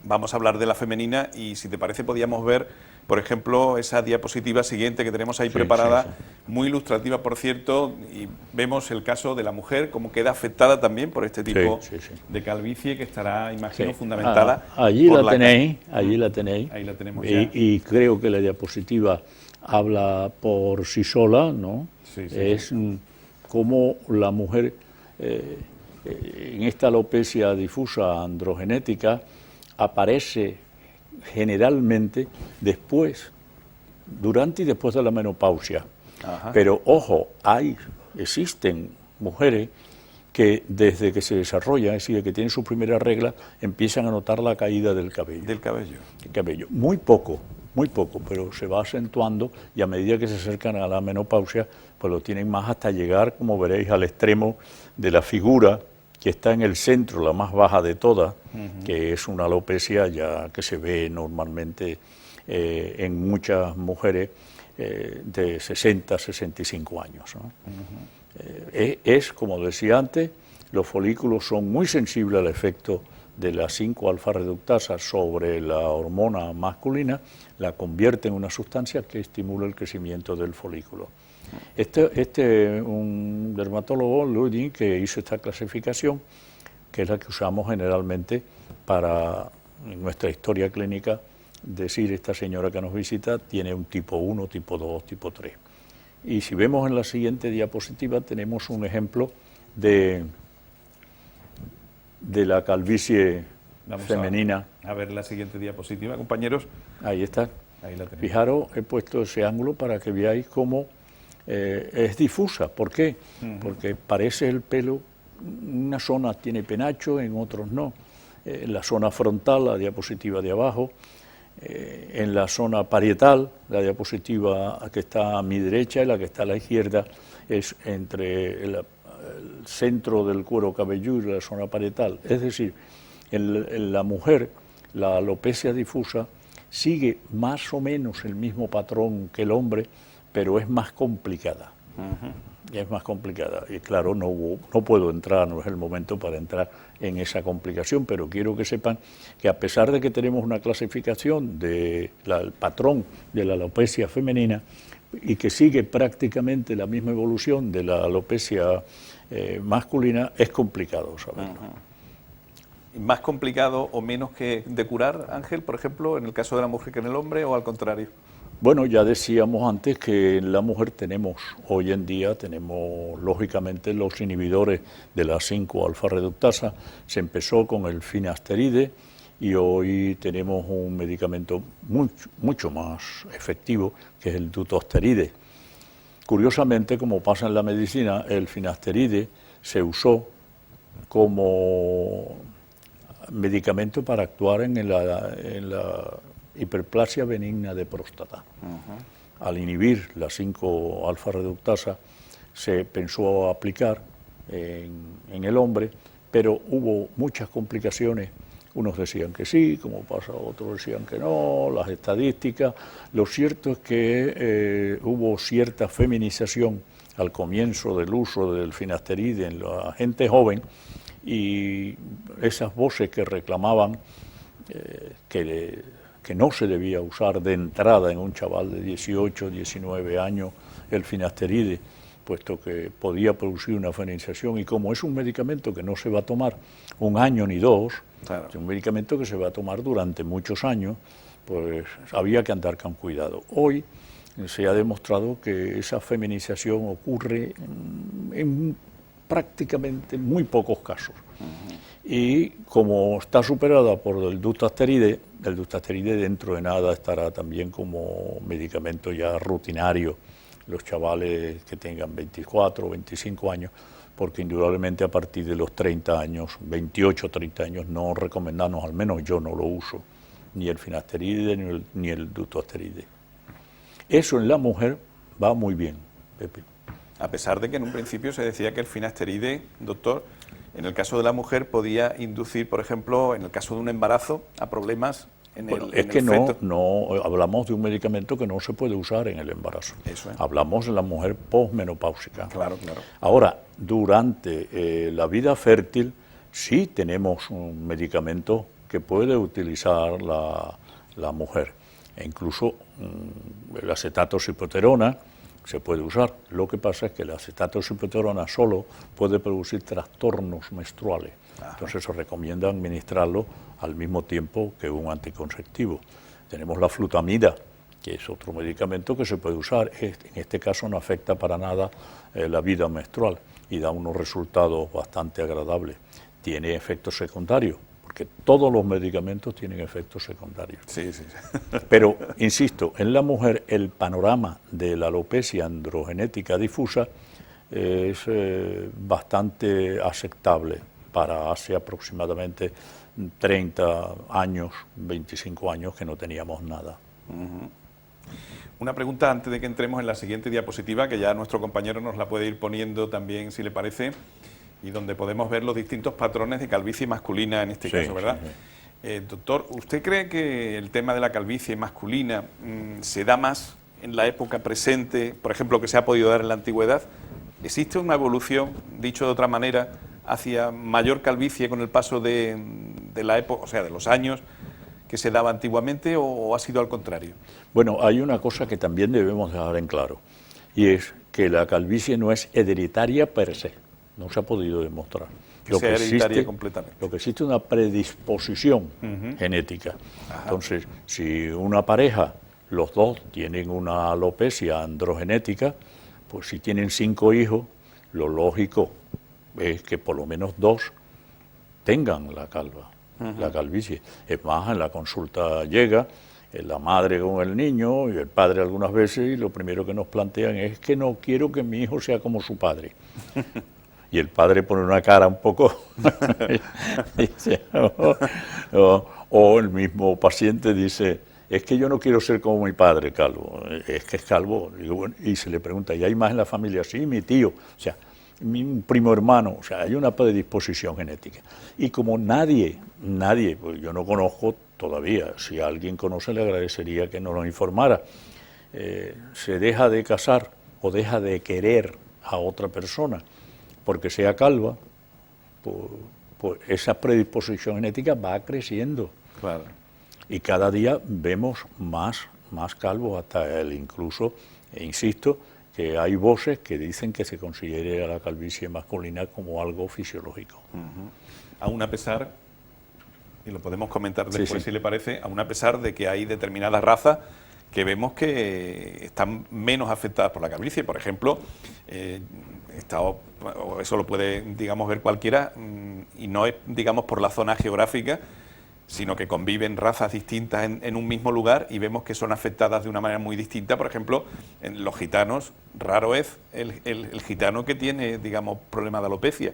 vamos a hablar de la femenina y, si te parece, podíamos ver, por ejemplo, esa diapositiva siguiente que tenemos ahí Sí, preparada, sí, muy ilustrativa, por cierto, y vemos el caso de la mujer, cómo queda afectada también por este tipo Sí, sí, sí. de calvicie, que estará, imagino, Sí. fundamentada. Allí por la tenéis, allí la tenéis. Ahí la tenemos y, ya. y creo que la diapositiva habla por sí sola, ¿no? Sí, sí, Es como la mujer en esta alopecia difusa androgenética aparece generalmente después, durante y después de la menopausia. Ajá. Pero ojo, existen mujeres que desde que se desarrollan, es decir, que tienen su primera regla, empiezan a notar la caída del cabello. Del cabello. El cabello. Muy poco, pero se va acentuando y a medida que se acercan a la menopausia, pues lo tienen más hasta llegar, como veréis, al extremo de la figura que está en el centro, la más baja de todas, que es una alopecia ya que se ve normalmente en muchas mujeres de 60, 65 años, ¿no? Es, como decía antes, los folículos son muy sensibles al efecto de la 5-alfa reductasa sobre la hormona masculina, la convierte en una sustancia que estimula el crecimiento del folículo. Un dermatólogo, Ludin, que hizo esta clasificación, que es la que usamos generalmente para, en nuestra historia clínica, decir esta señora que nos visita tiene un tipo 1, tipo 2, tipo 3. Y si vemos en la siguiente diapositiva tenemos un ejemplo de la calvicie femenina. A ver la siguiente diapositiva, compañeros. Ahí está. Ahí la tenemos. Fijaros, he puesto ese ángulo para que veáis cómo es difusa. ¿Por qué? Porque parece el pelo, en una zona tiene penacho, en otros no. En la zona frontal, la diapositiva de abajo, en la zona parietal, la diapositiva que está a mi derecha y la que está a la izquierda, es entre el centro del cuero cabelludo y la zona parietal. Es decir, en la mujer, la alopecia difusa sigue más o menos el mismo patrón que el hombre, pero es más complicada. Es más complicada. Y claro, no puedo entrar, no es el momento para entrar en esa complicación, pero quiero que sepan que a pesar de que tenemos una clasificación del patrón de la alopecia femenina y que sigue prácticamente la misma evolución de la alopecia masculina, es complicado saberlo. ¿Más complicado o menos que de curar, Ángel, por ejemplo, en el caso de la mujer que en el hombre, o al contrario? Bueno, ya decíamos antes que en la mujer hoy en día tenemos lógicamente los inhibidores de la 5-alfa reductasa. Se empezó con el finasteride y hoy tenemos un medicamento mucho más efectivo, que es el dutasteride. Curiosamente, como pasa en la medicina, el finasteride se usó como medicamento para actuar en la hiperplasia benigna de próstata. Al inhibir la 5-alfa reductasa se pensó aplicar en el hombre, pero hubo muchas complicaciones. Unos decían que sí, como pasa, otros decían que no, las estadísticas. Lo cierto es que hubo cierta feminización al comienzo del uso del finasteride en la gente joven, y esas voces que reclamaban que no se debía usar de entrada en un chaval de 18, 19 años el finasteride, puesto que podía producir una feminización, y como es un medicamento que no se va a tomar un año ni dos, claro, es un medicamento que se va a tomar durante muchos años, pues había que andar con cuidado. Hoy se ha demostrado que esa feminización ocurre en prácticamente muy pocos casos. Y como está superada por el dutasteride dentro de nada estará también como medicamento ya rutinario los chavales que tengan 24 o 25 años, porque indudablemente a partir de los 30 años, 28 o 30 años, no recomendamos, al menos yo no lo uso, ni el finasteride ni el dutasteride. Eso en la mujer va muy bien, Pepe. A pesar de que en un principio se decía que el finasteride, doctor, en el caso de la mujer podía inducir, por ejemplo, en el caso de un embarazo, a problemas Bueno, en es que el feto. no hablamos de un medicamento que no se puede usar en el embarazo. Eso es. Hablamos de la mujer posmenopáusica. Claro, claro. Ahora, durante la vida fértil sí tenemos un medicamento que puede utilizar la mujer. E incluso el acetato cipoterona se puede usar. Lo que pasa es que el acetato cipoterona solo puede producir trastornos menstruales. Entonces se recomienda administrarlo al mismo tiempo que un anticonceptivo. Tenemos la flutamida, que es otro medicamento que se puede usar. En este caso no afecta para nada la vida menstrual y da unos resultados bastante agradables. Tiene efectos secundarios, porque todos los medicamentos tienen efectos secundarios. Sí, sí. Pero, insisto, en la mujer el panorama de la alopecia androgenética difusa es bastante aceptable para hace aproximadamente 30 años, 25 años que no teníamos nada. Una pregunta antes de que entremos en la siguiente diapositiva, que ya nuestro compañero nos la puede ir poniendo también, si le parece, y donde podemos ver los distintos patrones de calvicie masculina en este caso, ¿verdad? Sí. Doctor, ¿usted cree que el tema de la calvicie masculina se da más en la época presente, por ejemplo, que se ha podido dar en la antigüedad? ¿Existe una evolución, dicho de otra manera, hacia mayor calvicie con el paso de la época, o sea, de los años que se daba antiguamente, o ha sido al contrario? Bueno, hay una cosa que también debemos dejar en claro, y es que la calvicie no es hereditaria per se, no se ha podido demostrar. Lo que existe completamente. Lo que existe es una predisposición genética. Ajá. Entonces, si una pareja, los dos tienen una alopecia androgenética, pues si tienen 5 hijos, lo lógico es que por lo menos 2 tengan la calvicie. Es más, en la consulta llega la madre con el niño y el padre algunas veces, y lo primero que nos plantean es que no quiero que mi hijo sea como su padre. Y el padre pone una cara un poco... dice, o el mismo paciente dice, es que yo no quiero ser como mi padre, calvo. Es que es calvo. Y se le pregunta, ¿y hay más en la familia? Sí, mi tío. O sea, mi primo hermano. O sea, hay una predisposición genética. Y como nadie, pues yo no conozco todavía, si alguien conoce le agradecería que nos lo informara, se deja de casar o deja de querer a otra persona porque sea calva, pues esa predisposición genética va creciendo. Claro. Y cada día vemos más calvos, hasta él incluso, e insisto, que hay voces que dicen que se considere a la calvicie masculina como algo fisiológico. Aún a pesar, y lo podemos comentar después si le parece, aún a pesar de que hay determinadas razas que vemos que están menos afectadas por la calvicie. Por ejemplo, eso lo puede, digamos, ver cualquiera, y no es, digamos, por la zona geográfica, sino que conviven razas distintas en un mismo lugar y vemos que son afectadas de una manera muy distinta. Por ejemplo, en los gitanos, raro es el gitano que tiene, digamos, problema de alopecia.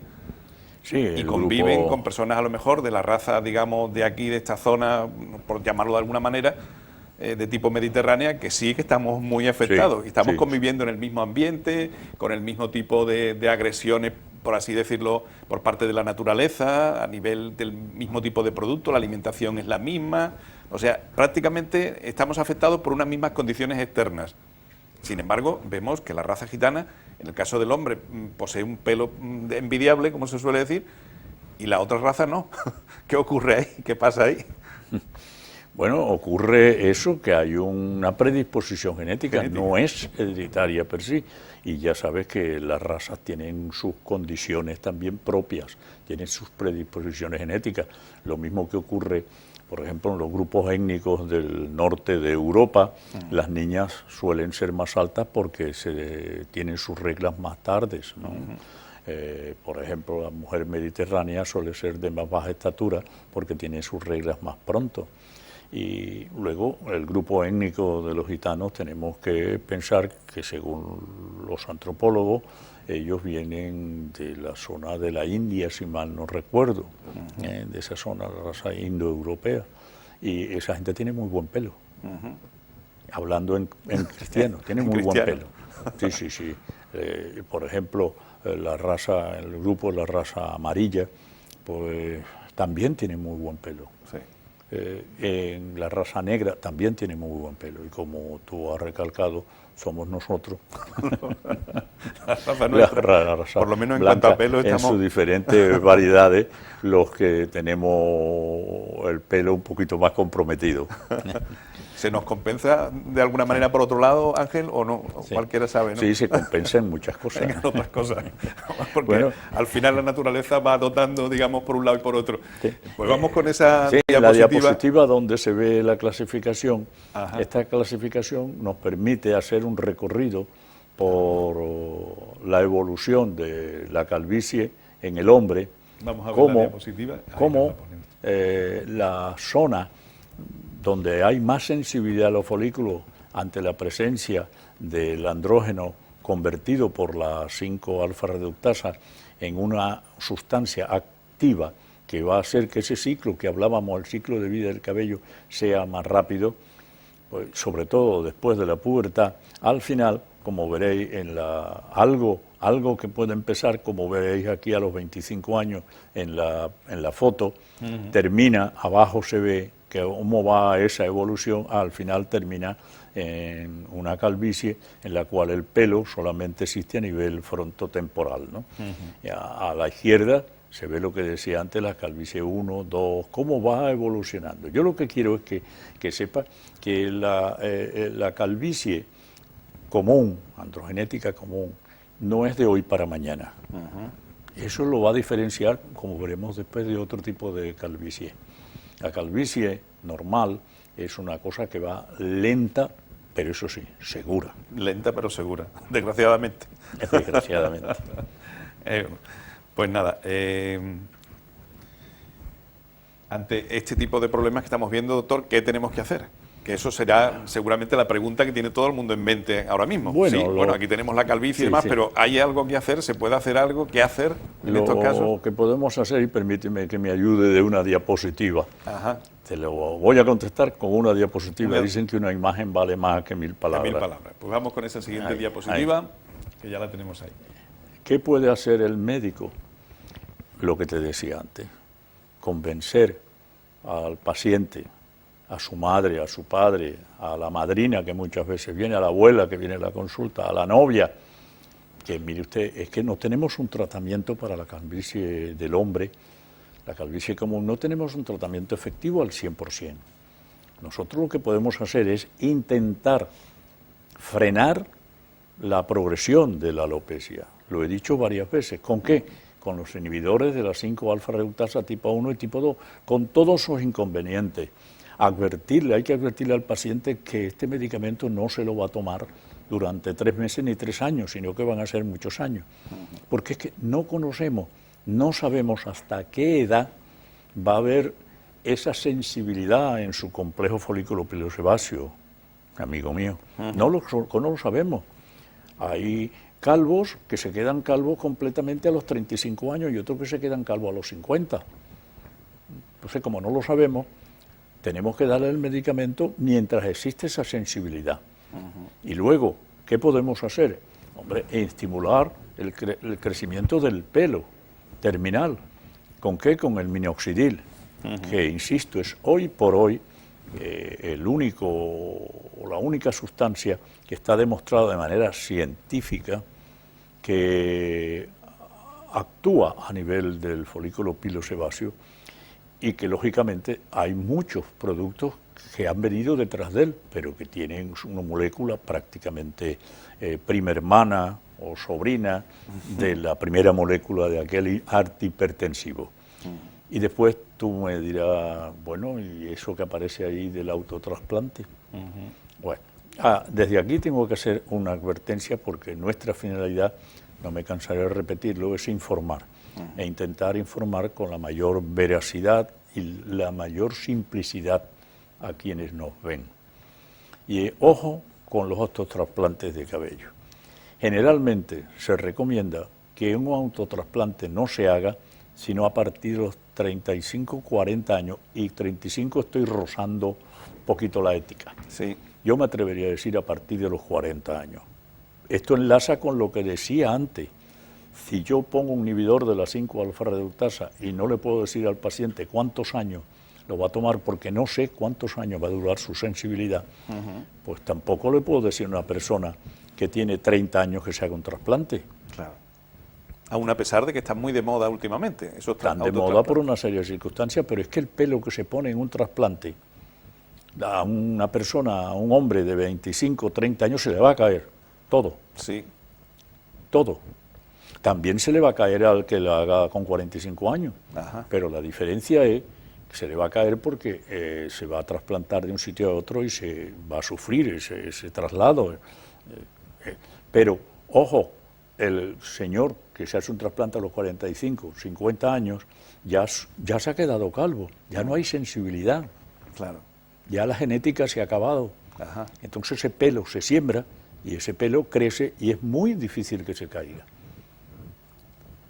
Sí, y conviven con personas a lo mejor de la raza, digamos, de aquí, de esta zona, por llamarlo de alguna manera, de tipo mediterránea, que sí que estamos muy afectados. Estamos conviviendo en el mismo ambiente, con el mismo tipo de agresiones, por así decirlo, por parte de la naturaleza, a nivel del mismo tipo de producto, la alimentación es la misma. O sea, prácticamente estamos afectados por unas mismas condiciones externas. Sin embargo, vemos que la raza gitana, en el caso del hombre, posee un pelo envidiable, como se suele decir, y la otra raza no. ¿Qué ocurre ahí? ¿Qué pasa ahí? Bueno, ocurre eso, que hay una predisposición genética, no es hereditaria per sí, y ya sabes que las razas tienen sus condiciones también propias, tienen sus predisposiciones genéticas, lo mismo que ocurre, por ejemplo, en los grupos étnicos del norte de Europa, las niñas suelen ser más altas porque tienen sus reglas más tardes, ¿no? Por ejemplo, la mujer mediterránea suele ser de más baja estatura porque tiene sus reglas más pronto. Y luego el grupo étnico de los gitanos tenemos que pensar que, según los antropólogos, ellos vienen de la zona de la India, si mal no recuerdo, de esa zona, la raza indoeuropea, y esa gente tiene muy buen pelo. Hablando en cristiano, tiene muy buen pelo. Sí. Por ejemplo, el grupo de la raza amarilla, pues también tiene muy buen pelo. En la raza negra también tiene muy buen pelo y como tú has recalcado, somos nosotros. La raza nuestra. La raza por lo menos en blanca, cuanto a pelo estamos... en sus diferentes variedades, los que tenemos el pelo un poquito más comprometido. ¿Se nos compensa de alguna manera por otro lado, Ángel, o no? Sí. Cualquiera sabe, ¿no? Sí, se compensa en muchas cosas. En otras cosas. Porque Bueno, al final la naturaleza va dotando, digamos, por un lado y por otro. Sí. Pues vamos con esa sí, diapositiva. la diapositiva donde se ve la clasificación. Ajá. Esta clasificación nos permite hacer un recorrido por la evolución de la calvicie en el hombre, Vamos a ver la diapositiva. Ahí como nos la ponemos. la zona donde hay más sensibilidad a los folículos ante la presencia del andrógeno convertido por la 5-alfa-reductasa en una sustancia activa que va a hacer que ese ciclo que hablábamos, el ciclo de vida del cabello, sea más rápido, pues, sobre todo después de la pubertad. Al final, como veréis, algo que puede empezar, como veréis aquí a los 25 años en la foto, termina, abajo se ve que cómo va esa evolución, al final termina en una calvicie en la cual el pelo solamente existe a nivel frontotemporal, ¿no? Y a la izquierda se ve lo que decía antes, la calvicie 1, 2, cómo va evolucionando. Yo lo que quiero es que sepa que la calvicie común, androgenética común, no es de hoy para mañana. Eso lo va a diferenciar, como veremos después, de otro tipo de calvicie. La calvicie normal es una cosa que va lenta, pero eso sí, segura. Lenta pero segura, desgraciadamente. Desgraciadamente. Pues nada, ante este tipo de problemas que estamos viendo, doctor, ¿qué tenemos que hacer? Que eso será seguramente la pregunta que tiene todo el mundo en mente ahora mismo. Bueno, sí, bueno, aquí tenemos la calvicie y demás, pero ¿hay algo que hacer? ¿Se puede hacer algo? ¿Qué hacer en estos casos? Lo que podemos hacer, y permíteme que me ayude de una diapositiva. Ajá. Te lo voy a contestar con una diapositiva. Bien. Dicen que una imagen vale más que 1000 palabras. 1000 palabras. Pues vamos con esa siguiente Ahí, diapositiva, que ya la tenemos ahí. ¿Qué puede hacer el médico? Lo que te decía antes, convencer al paciente, a su madre, a su padre, a la madrina que muchas veces viene, a la abuela que viene a la consulta, a la novia, que mire usted, es que no tenemos un tratamiento para la calvicie del hombre, la calvicie común, no tenemos un tratamiento efectivo al 100%. Nosotros lo que podemos hacer es intentar frenar la progresión de la alopecia. Lo he dicho varias veces. ¿Con qué? Con los inhibidores de la 5-alfa-reductasa tipo 1 y tipo 2, con todos sus inconvenientes. Hay que advertirle al paciente que este medicamento no se lo va a tomar durante 3 meses ni 3 años, sino que van a ser muchos años. Porque es que no conocemos, no sabemos hasta qué edad va a haber esa sensibilidad en su complejo folículo pilosebáceo, amigo mío. No lo sabemos. Hay calvos que se quedan calvos completamente a los 35 años y otros que se quedan calvos a los 50. Entonces, como no lo sabemos, tenemos que darle el medicamento mientras existe esa sensibilidad. Y luego, ¿qué podemos hacer? Hombre, estimular el crecimiento del pelo terminal. ¿Con qué? Con el minoxidil, que, insisto, es hoy por hoy la única sustancia que está demostrada de manera científica que actúa a nivel del folículo pilosebáceo y que lógicamente hay muchos productos que han venido detrás de él, pero que tienen una molécula prácticamente prima hermana o sobrina de la primera molécula de aquel antihipertensivo. Y después tú me dirás, bueno, ¿y eso que aparece ahí del autotrasplante? Bueno, desde aquí tengo que hacer una advertencia porque nuestra finalidad, no me cansaré de repetirlo, es informar. E intentar informar con la mayor veracidad y la mayor simplicidad a quienes nos ven. Y ojo con los autotrasplantes de cabello. Generalmente se recomienda que un autotrasplante no se haga sino a partir de los 35, 40 años, y 35 estoy rozando un poquito la ética. Sí. Yo me atrevería a decir a partir de los 40 años. Esto enlaza con lo que decía antes. Si yo pongo un inhibidor de la 5-alfa-reductasa y no le puedo decir al paciente cuántos años lo va a tomar porque no sé cuántos años va a durar su sensibilidad, pues tampoco le puedo decir a una persona que tiene 30 años que se haga un trasplante. Claro. Aún a pesar de que están muy de moda últimamente. Están de moda por una serie de circunstancias, pero es que el pelo que se pone en un trasplante a una persona, a un hombre de 25 o 30 años, se le va a caer todo. Sí. Todo. También se le va a caer al que lo haga con 45 años. Ajá. Pero la diferencia es que se le va a caer porque se va a trasplantar de un sitio a otro y se va a sufrir ese traslado. Pero, ojo, el señor que se hace un trasplante a los 45, 50 años, ya se ha quedado calvo, ya no hay sensibilidad. Claro. Ya la genética se ha acabado. Ajá. Entonces ese pelo se siembra y ese pelo crece y es muy difícil que se caiga.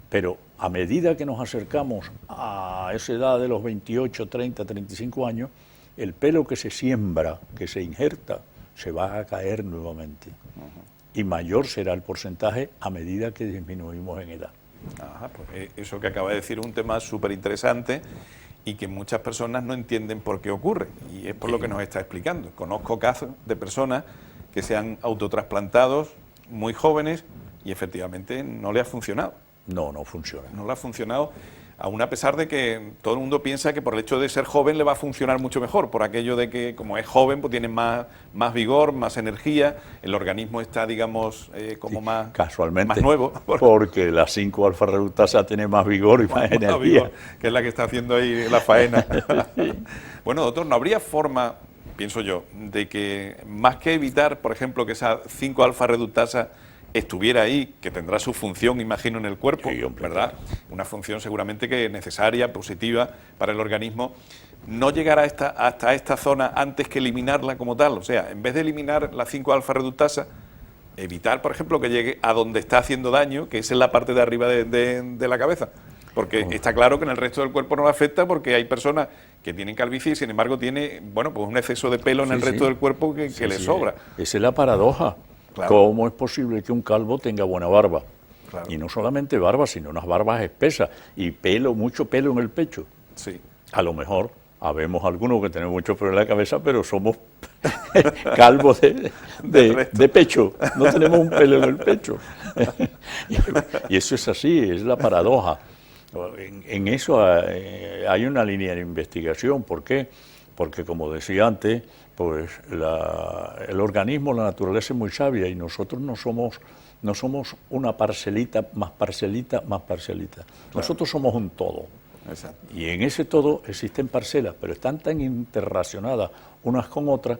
Pero a medida que nos acercamos a esa edad de los 28, 30, 35 años, el pelo que se siembra, que se injerta, se va a caer nuevamente. Y mayor será el porcentaje a medida que disminuimos en edad. Ajá, pues eso que acaba de decir es un tema súper interesante y que muchas personas no entienden por qué ocurre, y es por lo que nos está explicando. Conozco casos de personas que se han autotrasplantados muy jóvenes y efectivamente no le ha funcionado. No funciona. No le ha funcionado, aún a pesar de que todo el mundo piensa que por el hecho de ser joven le va a funcionar mucho mejor, por aquello de que como es joven pues tiene más vigor, más energía, el organismo está, digamos, como más, casualmente, más nuevo. Porque la 5-alfa-reductasa tiene más vigor y más energía. Vigor, que es la que está haciendo ahí la faena. Bueno, doctor, ¿no habría forma, pienso yo, de que más que evitar, por ejemplo, que esa 5-alfa-reductasa estuviera ahí, que tendrá su función, imagino, en el cuerpo, sí, hombre, ¿verdad? Claro. Una función seguramente que es necesaria, positiva para el organismo, no llegar hasta esta zona antes que eliminarla como tal. O sea, en vez de eliminar la 5-alfa-reductasa, evitar, por ejemplo, que llegue a donde está haciendo daño, que es en la parte de arriba de la cabeza. Porque está claro que en el resto del cuerpo no le afecta, porque hay personas que tienen calvicie y sin embargo tiene, bueno, pues un exceso de pelo en el resto del cuerpo que le sobra. Esa es la paradoja. Claro. ¿Cómo es posible que un calvo tenga buena barba? Claro. Y no solamente barba, sino unas barbas espesas y pelo, mucho pelo en el pecho. Sí. A lo mejor habemos algunos que tenemos mucho pelo en la cabeza, pero somos calvos de pecho. No tenemos un pelo en el pecho. Y eso es así, es la paradoja. En eso hay una línea de investigación. ¿Por qué? Porque, como decía antes, pues el organismo, la naturaleza es muy sabia y nosotros no somos una parcelita, más parcelita, más parcelita. Claro. Nosotros somos un todo. Exacto. Y en ese todo existen parcelas, pero están tan interrelacionadas unas con otras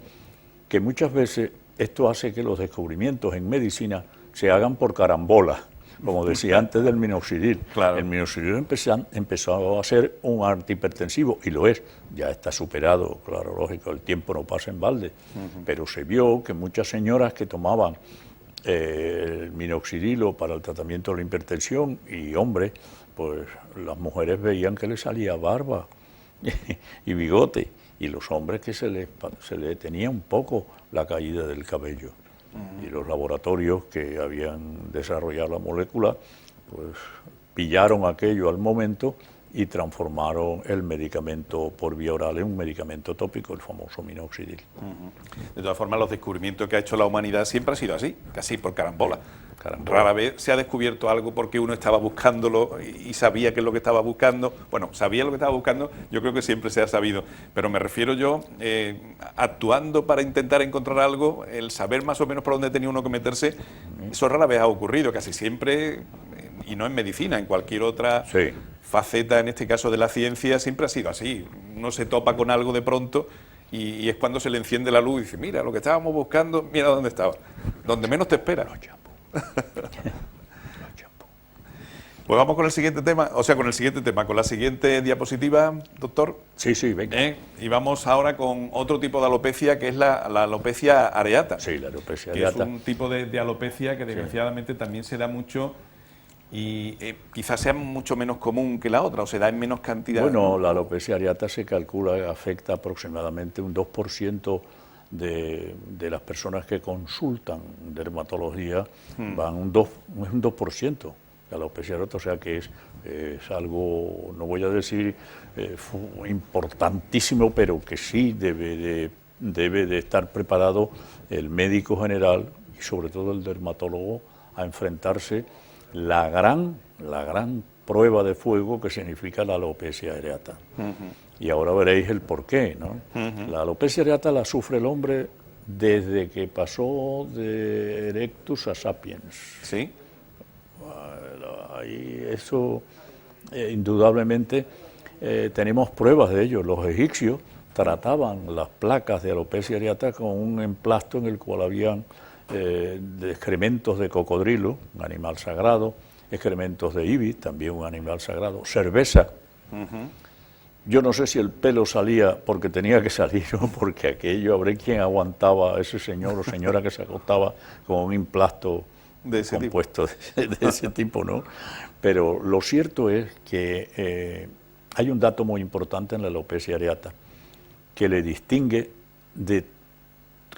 que muchas veces esto hace que los descubrimientos en medicina se hagan por carambola. Como decía antes del minoxidil. Claro. El minoxidil empezó a ser un antihipertensivo, y lo es. Ya está superado, claro, lógico, el tiempo no pasa en balde. Pero se vio que muchas señoras que tomaban el minoxidil para el tratamiento de la hipertensión, y hombres, pues las mujeres veían que les salía barba y bigote, y los hombres que se les detenía un poco la caída del cabello. Y los laboratorios que habían desarrollado la molécula, pues pillaron aquello al momento y transformaron el medicamento por vía oral en un medicamento tópico, el famoso minoxidil. De todas formas, los descubrimientos que ha hecho la humanidad siempre han sido así, casi por carambola. Carambola. Rara vez se ha descubierto algo porque uno estaba buscándolo y sabía qué es lo que estaba buscando. Bueno, sabía lo que estaba buscando, yo creo que siempre se ha sabido. Pero me refiero yo, actuando para intentar encontrar algo, el saber más o menos por dónde tenía uno que meterse, eso rara vez ha ocurrido, casi siempre, y no en medicina, en cualquier otra faceta, en este caso de la ciencia, siempre ha sido así. Uno se topa con algo de pronto y es cuando se le enciende la luz y dice, mira, lo que estábamos buscando, mira dónde estaba. Donde menos te esperas. Pues vamos con el siguiente tema, con la siguiente diapositiva, doctor. Sí, venga. Y vamos ahora con otro tipo de alopecia, que es la alopecia areata. Sí, la alopecia areata. Que es un tipo de alopecia que desgraciadamente también se da mucho y quizás sea mucho menos común que la otra, o se da en menos cantidad. Bueno, la alopecia areata se calcula que afecta aproximadamente un 2% de las personas que consultan dermatología, van un 2%. la alopecia areata, o sea que es algo, no voy a decir importantísimo, pero que sí debe de estar preparado el médico general y sobre todo el dermatólogo a enfrentarse la gran prueba de fuego que significa la alopecia areata. Y ahora veréis el porqué, ¿no? La alopecia areata la sufre el hombre desde que pasó de Erectus a Sapiens. ¿Sí? Y eso, indudablemente, tenemos pruebas de ello. Los egipcios trataban las placas de alopecia areata con un emplasto en el cual habían de excrementos de cocodrilo, un animal sagrado, excrementos de ibis, también un animal sagrado, cerveza. Yo no sé si el pelo salía porque tenía que salir o porque aquello, habrá quien aguantaba a ese señor o señora que se acostaba con un emplasto de ese compuesto de ese tipo, ¿no? Pero lo cierto es que hay un dato muy importante en la alopecia areata que le distingue de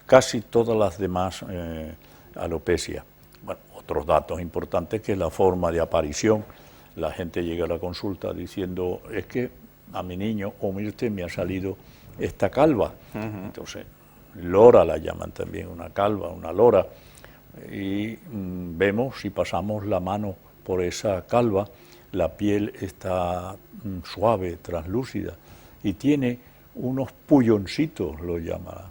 casi todas las demás alopecias. Bueno, otros datos importantes que es la forma de aparición. La gente llega a la consulta diciendo, es que a mi niño, o mire usted, me ha salido esta calva. Entonces, lora la llaman también, una calva, una lora. Y vemos, si pasamos la mano por esa calva, la piel está suave, translúcida, y tiene unos pulloncitos, lo llama.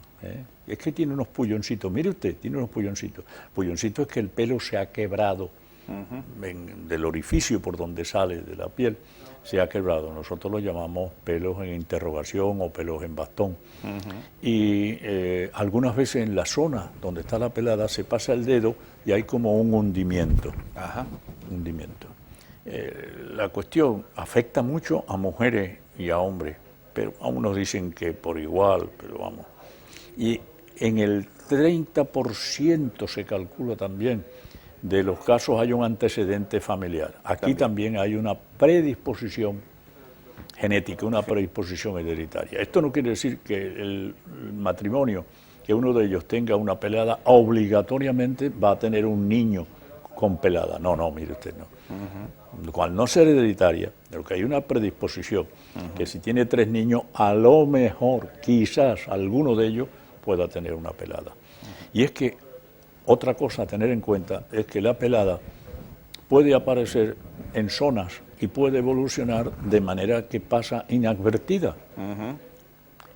Es que tiene unos pulloncitos, mire usted, tiene unos pulloncitos. Pulloncitos es que el pelo se ha quebrado del orificio por donde sale de la piel, se ha quebrado. Nosotros lo llamamos pelos en interrogación o pelos en bastón. Y algunas veces en la zona donde está la pelada se pasa el dedo y hay como un hundimiento. Hundimiento. La cuestión afecta mucho a mujeres y a hombres, pero a unos dicen que por igual, pero vamos. Y en el 30% se calcula también de los casos hay un antecedente familiar. Aquí también hay una predisposición genética, una predisposición hereditaria. Esto no quiere decir que el matrimonio, que uno de ellos tenga una pelada, obligatoriamente va a tener un niño con pelada. No, mire usted, no. Cual no sea hereditaria, pero que hay una predisposición, que si tiene 3 niños, a lo mejor, quizás, alguno de ellos pueda tener una pelada. Y es que otra cosa a tener en cuenta es que la pelada puede aparecer en zonas y puede evolucionar de manera que pasa inadvertida.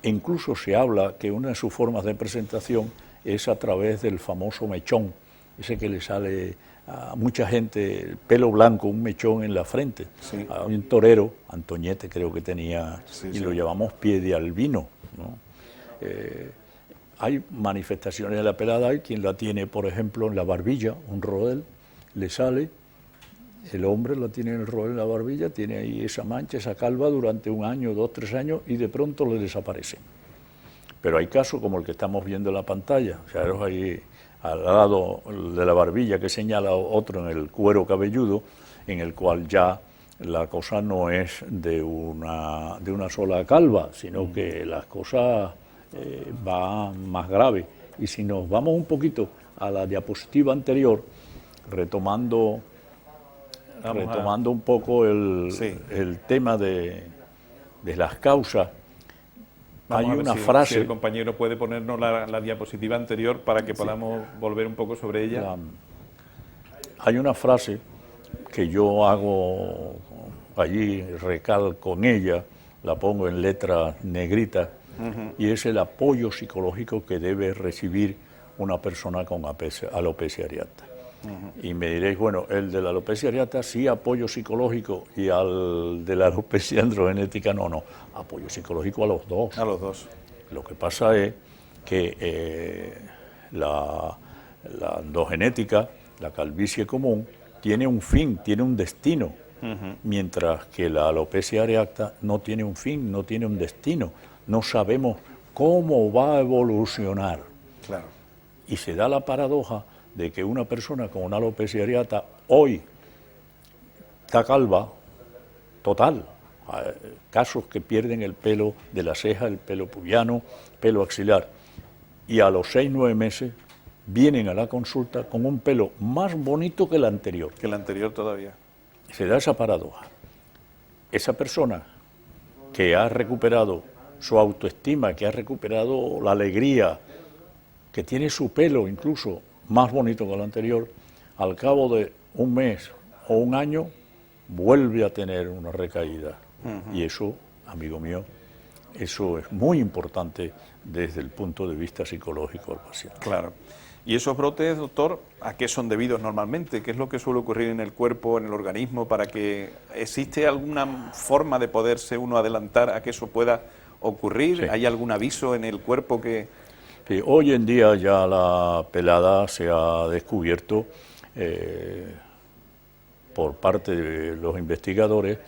Incluso se habla que una de sus formas de presentación es a través del famoso mechón, ese que le sale a mucha gente, el pelo blanco, un mechón en la frente. Sí. A un torero, Antoñete creo que tenía, lo llamamos pie de albino, ¿no? Hay manifestaciones de la pelada, hay quien la tiene, por ejemplo, en la barbilla, un rodel, le sale, el hombre la tiene en el rodel en la barbilla, tiene ahí esa mancha, esa calva durante 1 año, 2, 3 años y de pronto le desaparece. Pero hay casos como el que estamos viendo en la pantalla, o sea, ahí al lado de la barbilla que señala otro en el cuero cabelludo, en el cual ya la cosa no es de una sola calva, sino que las cosas va más grave. Y si nos vamos un poquito a la diapositiva anterior, retomando un poco el tema de las causas, hay una frase... Si el compañero puede ponernos la diapositiva anterior para que podamos volver un poco sobre ella. Hay una frase que yo hago allí, recalco en ella, la pongo en letras negritas, y es el apoyo psicológico que debe recibir una persona con alopecia areata. Y me diréis, bueno, el de la alopecia areata sí apoyo psicológico y al de la alopecia androgenética no, apoyo psicológico a los dos. A los dos. Lo que pasa es que la androgenética, la calvicie común, tiene un fin, tiene un destino, mientras que la alopecia areata no tiene un fin, no tiene un destino. No sabemos cómo va a evolucionar. Claro. Y se da la paradoja de que una persona con una alopecia areata hoy está calva, total. Hay casos que pierden el pelo de la ceja, el pelo pubiano, pelo axilar. Y a los 6 o 9 meses vienen a la consulta con un pelo más bonito que el anterior. Que el anterior todavía. se da esa paradoja. Esa persona que ha recuperado su autoestima, que ha recuperado la alegría, que tiene su pelo incluso más bonito que el anterior, al cabo de un mes o un año vuelve a tener una recaída. Y eso, amigo mío, eso es muy importante desde el punto de vista psicológico del paciente. Claro. ¿Y esos brotes, doctor, a qué son debidos normalmente? ¿Qué es lo que suele ocurrir en el cuerpo, en el organismo, para que existe alguna forma de poderse uno adelantar a que eso pueda ocurrir? Sí. ¿Hay algún aviso en el cuerpo que...? Sí, hoy en día ya la pelada se ha descubierto por parte de los investigadores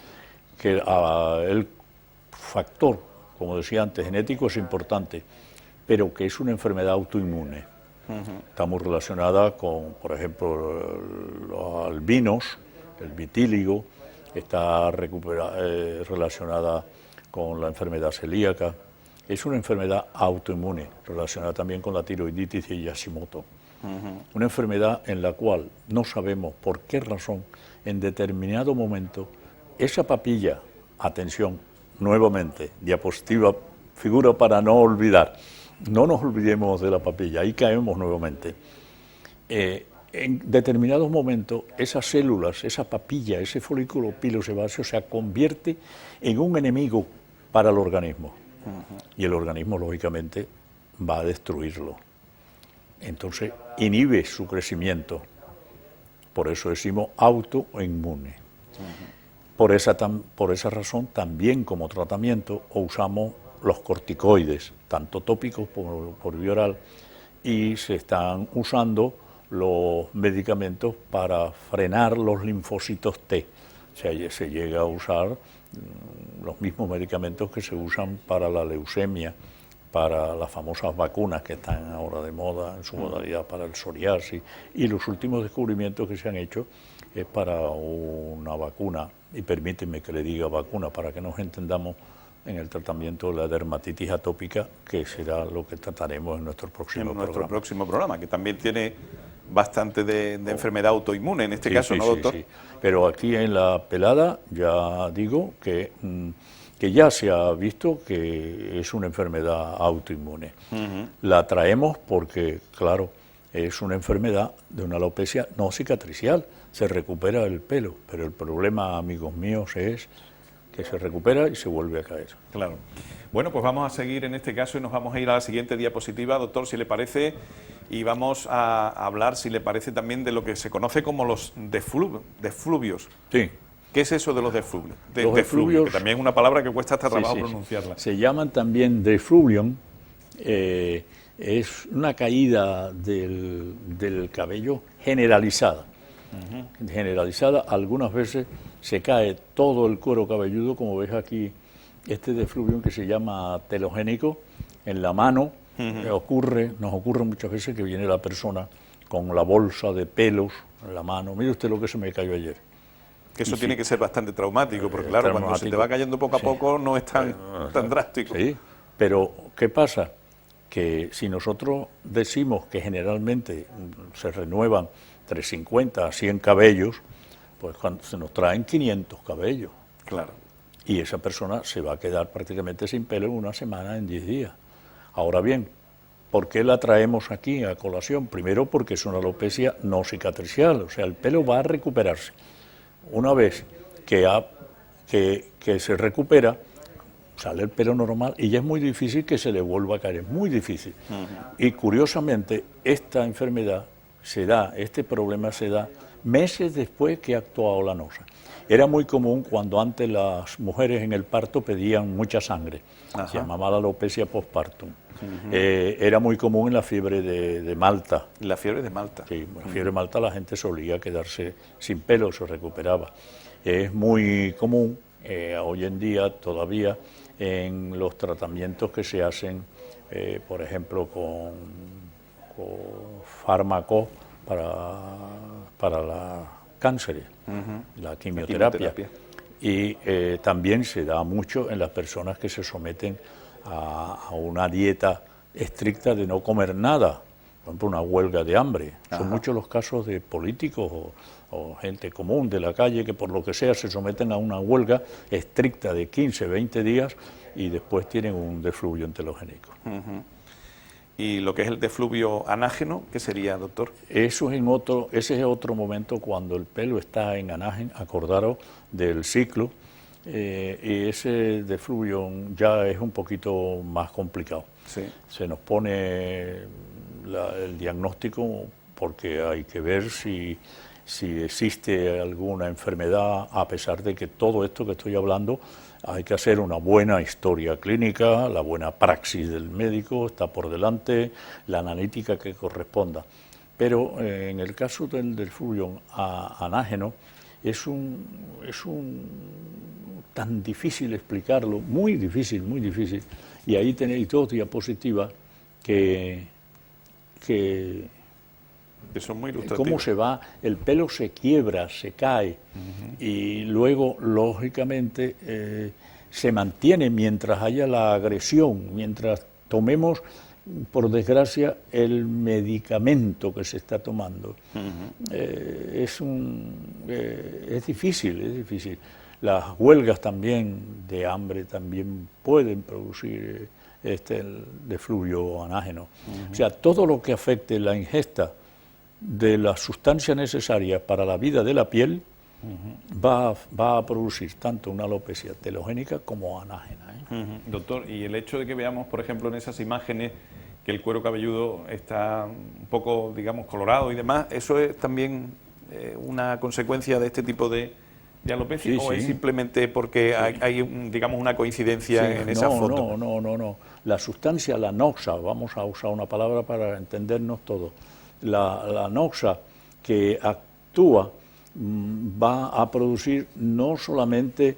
que el factor, como decía antes, genético es importante, pero que es una enfermedad autoinmune. Está muy relacionada con, por ejemplo, los albinos, el vitíligo, está relacionada con la enfermedad celíaca. Es una enfermedad autoinmune, relacionada también con la tiroiditis de Hashimoto. Una enfermedad en la cual no sabemos por qué razón, en determinado momento, esa papilla, atención, nuevamente, diapositiva, figura para no olvidar, no nos olvidemos de la papilla, ahí caemos nuevamente. En determinados momentos, esas células, esa papilla, ese folículo pilosebáceo se convierte en un enemigo para el organismo. Y el organismo, lógicamente, va a destruirlo. Entonces, inhibe su crecimiento. Por eso decimos autoinmune. Por esa razón, también como tratamiento usamos los corticoides, tanto tópicos como por vía oral, y se están usando los medicamentos para frenar los linfocitos T. O sea, se llega a usar los mismos medicamentos que se usan para la leucemia, para las famosas vacunas que están ahora de moda en su modalidad para el psoriasis, y los últimos descubrimientos que se han hecho es para una vacuna, y permítanme que le diga vacuna para que nos entendamos en el tratamiento de la dermatitis atópica, que será lo que trataremos en nuestro próximo programa, que también tiene bastante de enfermedad autoinmune en este caso, ¿no, doctor? Sí. Pero aquí en la pelada ya digo que ya se ha visto que es una enfermedad autoinmune. La traemos porque, claro, es una enfermedad de una alopecia no cicatricial, se recupera el pelo, pero el problema, amigos míos, es que se recupera y se vuelve a caer. Claro. Bueno, pues vamos a seguir en este caso y nos vamos a ir a la siguiente diapositiva, doctor, si le parece, y vamos a hablar, si le parece, también de lo que se conoce como los defluvios. Sí. ¿Qué es eso de los defluvios? Los defluvios, que también es una palabra que cuesta hasta trabajo pronunciarla. Se llaman también defluvium, es una caída del cabello generalizada. Generalizada, algunas veces se cae todo el cuero cabelludo, como ves aquí, este defluvium que se llama telogénico, en la mano. Nos ocurre muchas veces que viene la persona con la bolsa de pelos en la mano. Mire usted lo que se me cayó ayer. Que eso tiene que ser bastante traumático, porque claro, cuando se te va cayendo poco a poco no es tan drástico. Sí, pero ¿qué pasa? Que si nosotros decimos que generalmente se renuevan entre 50 a 100 cabellos, pues cuando se nos traen 500 cabellos. Claro. Y esa persona se va a quedar prácticamente sin pelo en una semana, en 10 días. Ahora bien, ¿por qué la traemos aquí a colación? Primero porque es una alopecia no cicatricial, o sea, el pelo va a recuperarse. Una vez que se recupera, sale el pelo normal y ya es muy difícil que se le vuelva a caer, es muy difícil. Y curiosamente, esta enfermedad este problema se da meses después que ha actuado la nosa. Era muy común cuando antes las mujeres en el parto pedían mucha sangre. Se llamaba la alopecia postpartum. Era muy común en la fiebre de Malta. La fiebre de Malta. Sí, en la fiebre de Malta la gente solía quedarse sin pelo, se recuperaba. Es muy común hoy en día todavía en los tratamientos que se hacen, por ejemplo, con fármacos para la cánceres, la quimioterapia. Y también se da mucho en las personas que se someten a una dieta estricta de no comer nada, por ejemplo, una huelga de hambre. Ajá. Son muchos los casos de políticos o gente común de la calle que por lo que sea se someten a una huelga estricta de 15, 20 días y después tienen un defluvio enterogénico. ¿Y lo que es el defluvio anágeno, qué sería, doctor? Eso es ese es otro momento cuando el pelo está en anágeno, acordaros del ciclo, y ese defluvio ya es un poquito más complicado. Sí. Se nos pone el diagnóstico porque hay que ver si existe alguna enfermedad, a pesar de que todo esto que estoy hablando hay que hacer una buena historia clínica, la buena praxis del médico está por delante, la analítica que corresponda. Pero en el caso del defluvio anágeno es tan difícil explicarlo, muy difícil, y ahí tenéis dos diapositivas que son muy ilustrativas. cómo se va, el pelo se quiebra, se cae, y luego, lógicamente, se mantiene mientras haya la agresión, mientras tomemos, por desgracia, el medicamento que se está tomando. Es difícil. Las huelgas también de hambre también pueden producir el defluvio anágeno. O sea, todo lo que afecte la ingesta de la sustancia necesaria para la vida de la piel va a producir tanto una alopecia telogénica como anágena. Doctor, y el hecho de que veamos, por ejemplo, en esas imágenes que el cuero cabelludo está un poco, digamos, colorado y demás, ¿eso es también una consecuencia de este tipo de alopecia? ¿O es simplemente porque hay digamos, una coincidencia en esa foto? No. La sustancia, la noxa, vamos a usar una palabra para entendernos todos. La noxa que actúa va a producir no solamente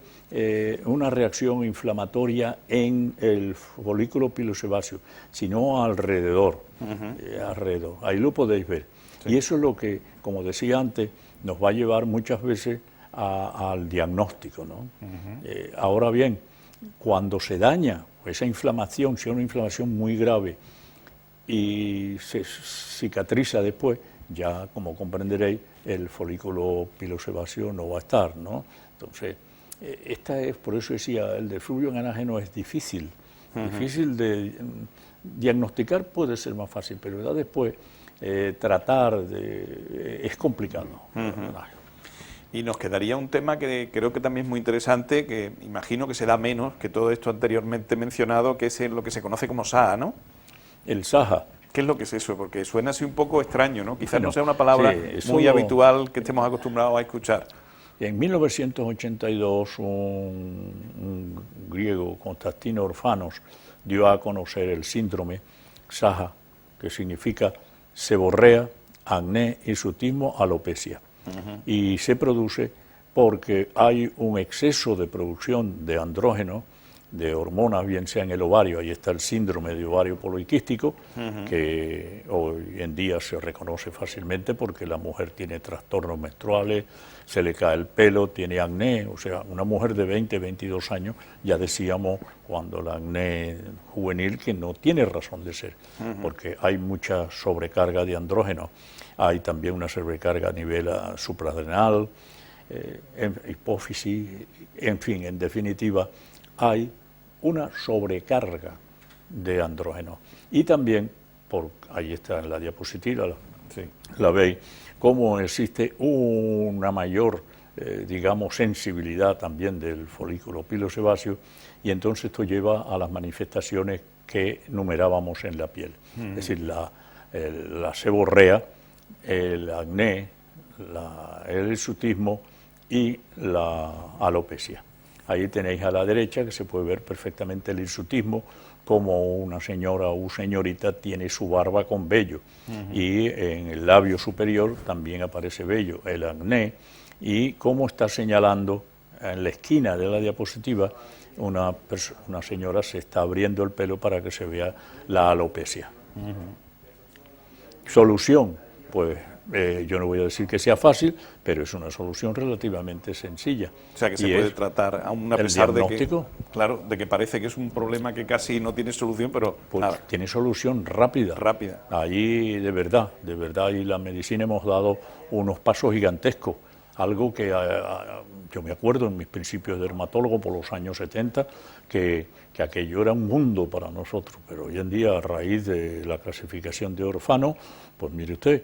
una reacción inflamatoria en el folículo pilosebáceo, sino alrededor. Ahí lo podéis ver. Sí. Y eso es lo que, como decía antes, nos va a llevar muchas veces al diagnóstico, ¿no? Ahora bien, cuando se daña esa inflamación, si es una inflamación muy grave y se cicatriza después, ya como comprenderéis, el folículo pilosebáceo no va a estar, ¿no? Entonces, por eso decía, el defluvio anágeno es difícil. Difícil de diagnosticar, puede ser más fácil, pero ya después tratar es complicado. Y nos quedaría un tema que creo que también es muy interesante, que imagino que se da menos que todo esto anteriormente mencionado, que es lo que se conoce como SAHA, ¿no? El SAHA. ¿Qué es lo que es eso? Porque suena así un poco extraño, ¿no? Quizás no sea una palabra muy habitual que estemos acostumbrados a escuchar. En 1982 un griego, Constantino Orfanos, dio a conocer el síndrome SAHA, que significa seborrea, acné, hirsutismo, alopecia. Y se produce porque hay un exceso de producción de andrógenos, de hormonas, bien sea en el ovario, ahí está el síndrome de ovario poliquístico, que hoy en día se reconoce fácilmente porque la mujer tiene trastornos menstruales, se le cae el pelo, tiene acné, o sea, una mujer de 20, 22 años, ya decíamos cuando el acné juvenil que no tiene razón de ser, porque hay mucha sobrecarga de andrógenos, hay también una sobrecarga a nivel suprarrenal, hipófisis, en fin, en definitiva, hay una sobrecarga de andrógenos. Y también, ahí está en la diapositiva, la veis, cómo existe una mayor, digamos, sensibilidad también del folículo pilosebáceo, y entonces esto lleva a las manifestaciones que numerábamos en la piel. Es decir, la seborrea, el acné, el hirsutismo y la alopecia. Ahí tenéis a la derecha, que se puede ver perfectamente el hirsutismo, como una señora o señorita tiene su barba con vello. Y en el labio superior también aparece vello, el acné, y como está señalando en la esquina de la diapositiva, una señora se está abriendo el pelo para que se vea la alopecia. Solución, pues yo no voy a decir que sea fácil, pero es una solución relativamente sencilla. O sea, que se Y puede es tratar, aún a el pesar de que, diagnóstico. claro, de que parece que es un problema que casi no tiene solución, pero Pues nada, tiene solución rápida. rápida. Allí, de verdad, y la medicina hemos dado unos pasos gigantescos. Algo que yo me acuerdo en mis principios de dermatólogo por los años 70, que aquello era un mundo para nosotros, pero hoy en día, a raíz de la clasificación de orfano, pues mire usted,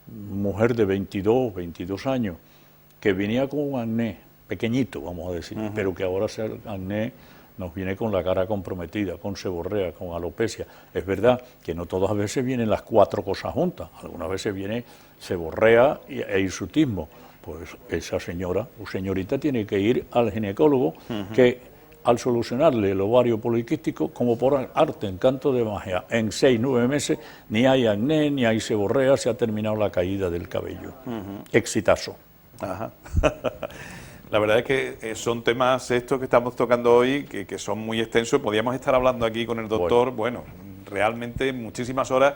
mujer de 22 años, que venía con un acné pequeñito, vamos a decir, pero que ahora ese acné nos viene con la cara comprometida, con seborrea, con alopecia. Es verdad que no todas veces vienen las 4 cosas juntas, algunas veces viene seborrea e hirsutismo. Pues esa señora o señorita tiene que ir al ginecólogo, que al solucionarle el ovario poliquístico, como por arte, encanto de magia, en 6-9 meses ni hay acné, ni hay seborrea, se ha terminado la caída del cabello. Exitazo. Ajá. La verdad es que son temas estos que estamos tocando hoy que son muy extensos. Podríamos estar hablando aquí con el doctor, bueno, realmente muchísimas horas,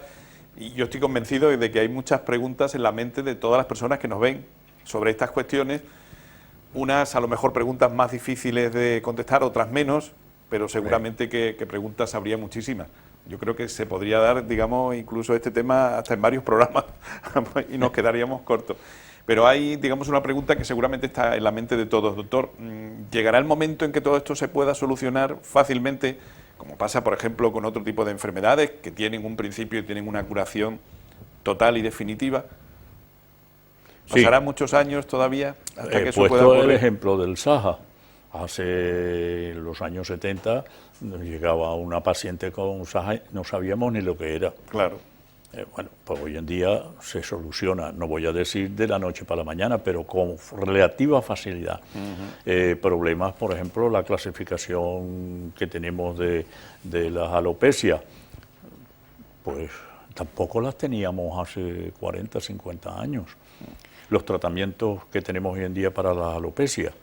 y yo estoy convencido de que hay muchas preguntas en la mente de todas las personas que nos ven sobre estas cuestiones, unas a lo mejor preguntas más difíciles de contestar, otras menos, pero seguramente que preguntas habría muchísimas. Yo creo que se podría dar, digamos, incluso este tema hasta en varios programas y nos quedaríamos cortos. Pero hay, digamos, una pregunta que seguramente está en la mente de todos. Doctor, ¿llegará el momento en que todo esto se pueda solucionar fácilmente, como pasa, por ejemplo, con otro tipo de enfermedades que tienen un principio y tienen una curación total y definitiva? ¿Pasará muchos años todavía hasta que eso pueda puesto ocurrir? el ejemplo del SAHA. Hace los años 70 nos llegaba una paciente con SAHA, no sabíamos ni lo que era. Claro. Bueno, pues hoy en día se soluciona, no voy a decir de la noche para la mañana, pero con relativa facilidad. Problemas, por ejemplo, la clasificación que tenemos de las alopecias, pues tampoco las teníamos hace 40, 50 años. Los tratamientos que tenemos hoy en día para las alopecias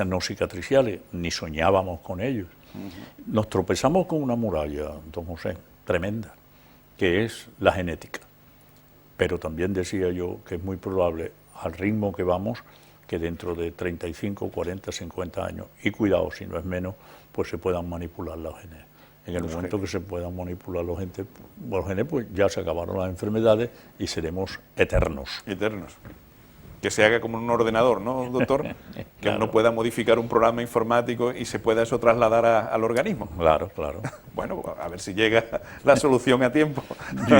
no cicatriciales, ni soñábamos con ellos. Nos tropezamos con una muralla, don José, tremenda, que es la genética. Pero también decía yo que es muy probable, al ritmo que vamos, que dentro de 35, 40, 50 años, y cuidado si no es menos, pues se puedan manipular los genes. En el momento que se puedan manipular los genes, pues ya se acabaron las enfermedades y seremos eternos. Eternos. Que se haga como un ordenador, ¿no, doctor? Que Claro. uno pueda modificar un programa informático y se pueda eso trasladar al organismo. Claro, claro. Bueno, a ver si llega la solución a tiempo.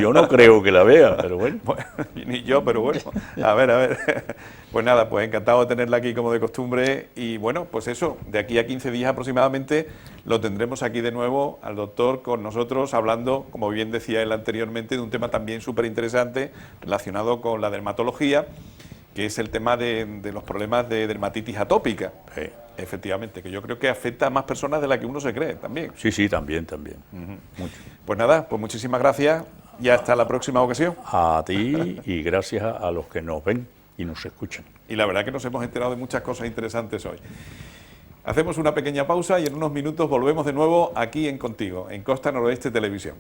Yo no creo que la vea, pero bueno. Bueno, ni yo, pero bueno, a ver. Pues nada, pues encantado de tenerla aquí como de costumbre y bueno, pues eso, de aquí a 15 días aproximadamente lo tendremos aquí de nuevo al doctor con nosotros hablando, como bien decía él anteriormente, de un tema también súper interesante relacionado con la dermatología, que es el tema de los problemas de dermatitis atópica. Sí. Efectivamente, que yo creo que afecta a más personas de las que uno se cree también. Sí, también. Mucho. Pues nada, pues muchísimas gracias y hasta la próxima ocasión. A ti y gracias a los que nos ven y nos escuchan. Y la verdad que nos hemos enterado de muchas cosas interesantes hoy. Hacemos una pequeña pausa y en unos minutos volvemos de nuevo aquí en Contigo, en Costa Noroeste Televisión.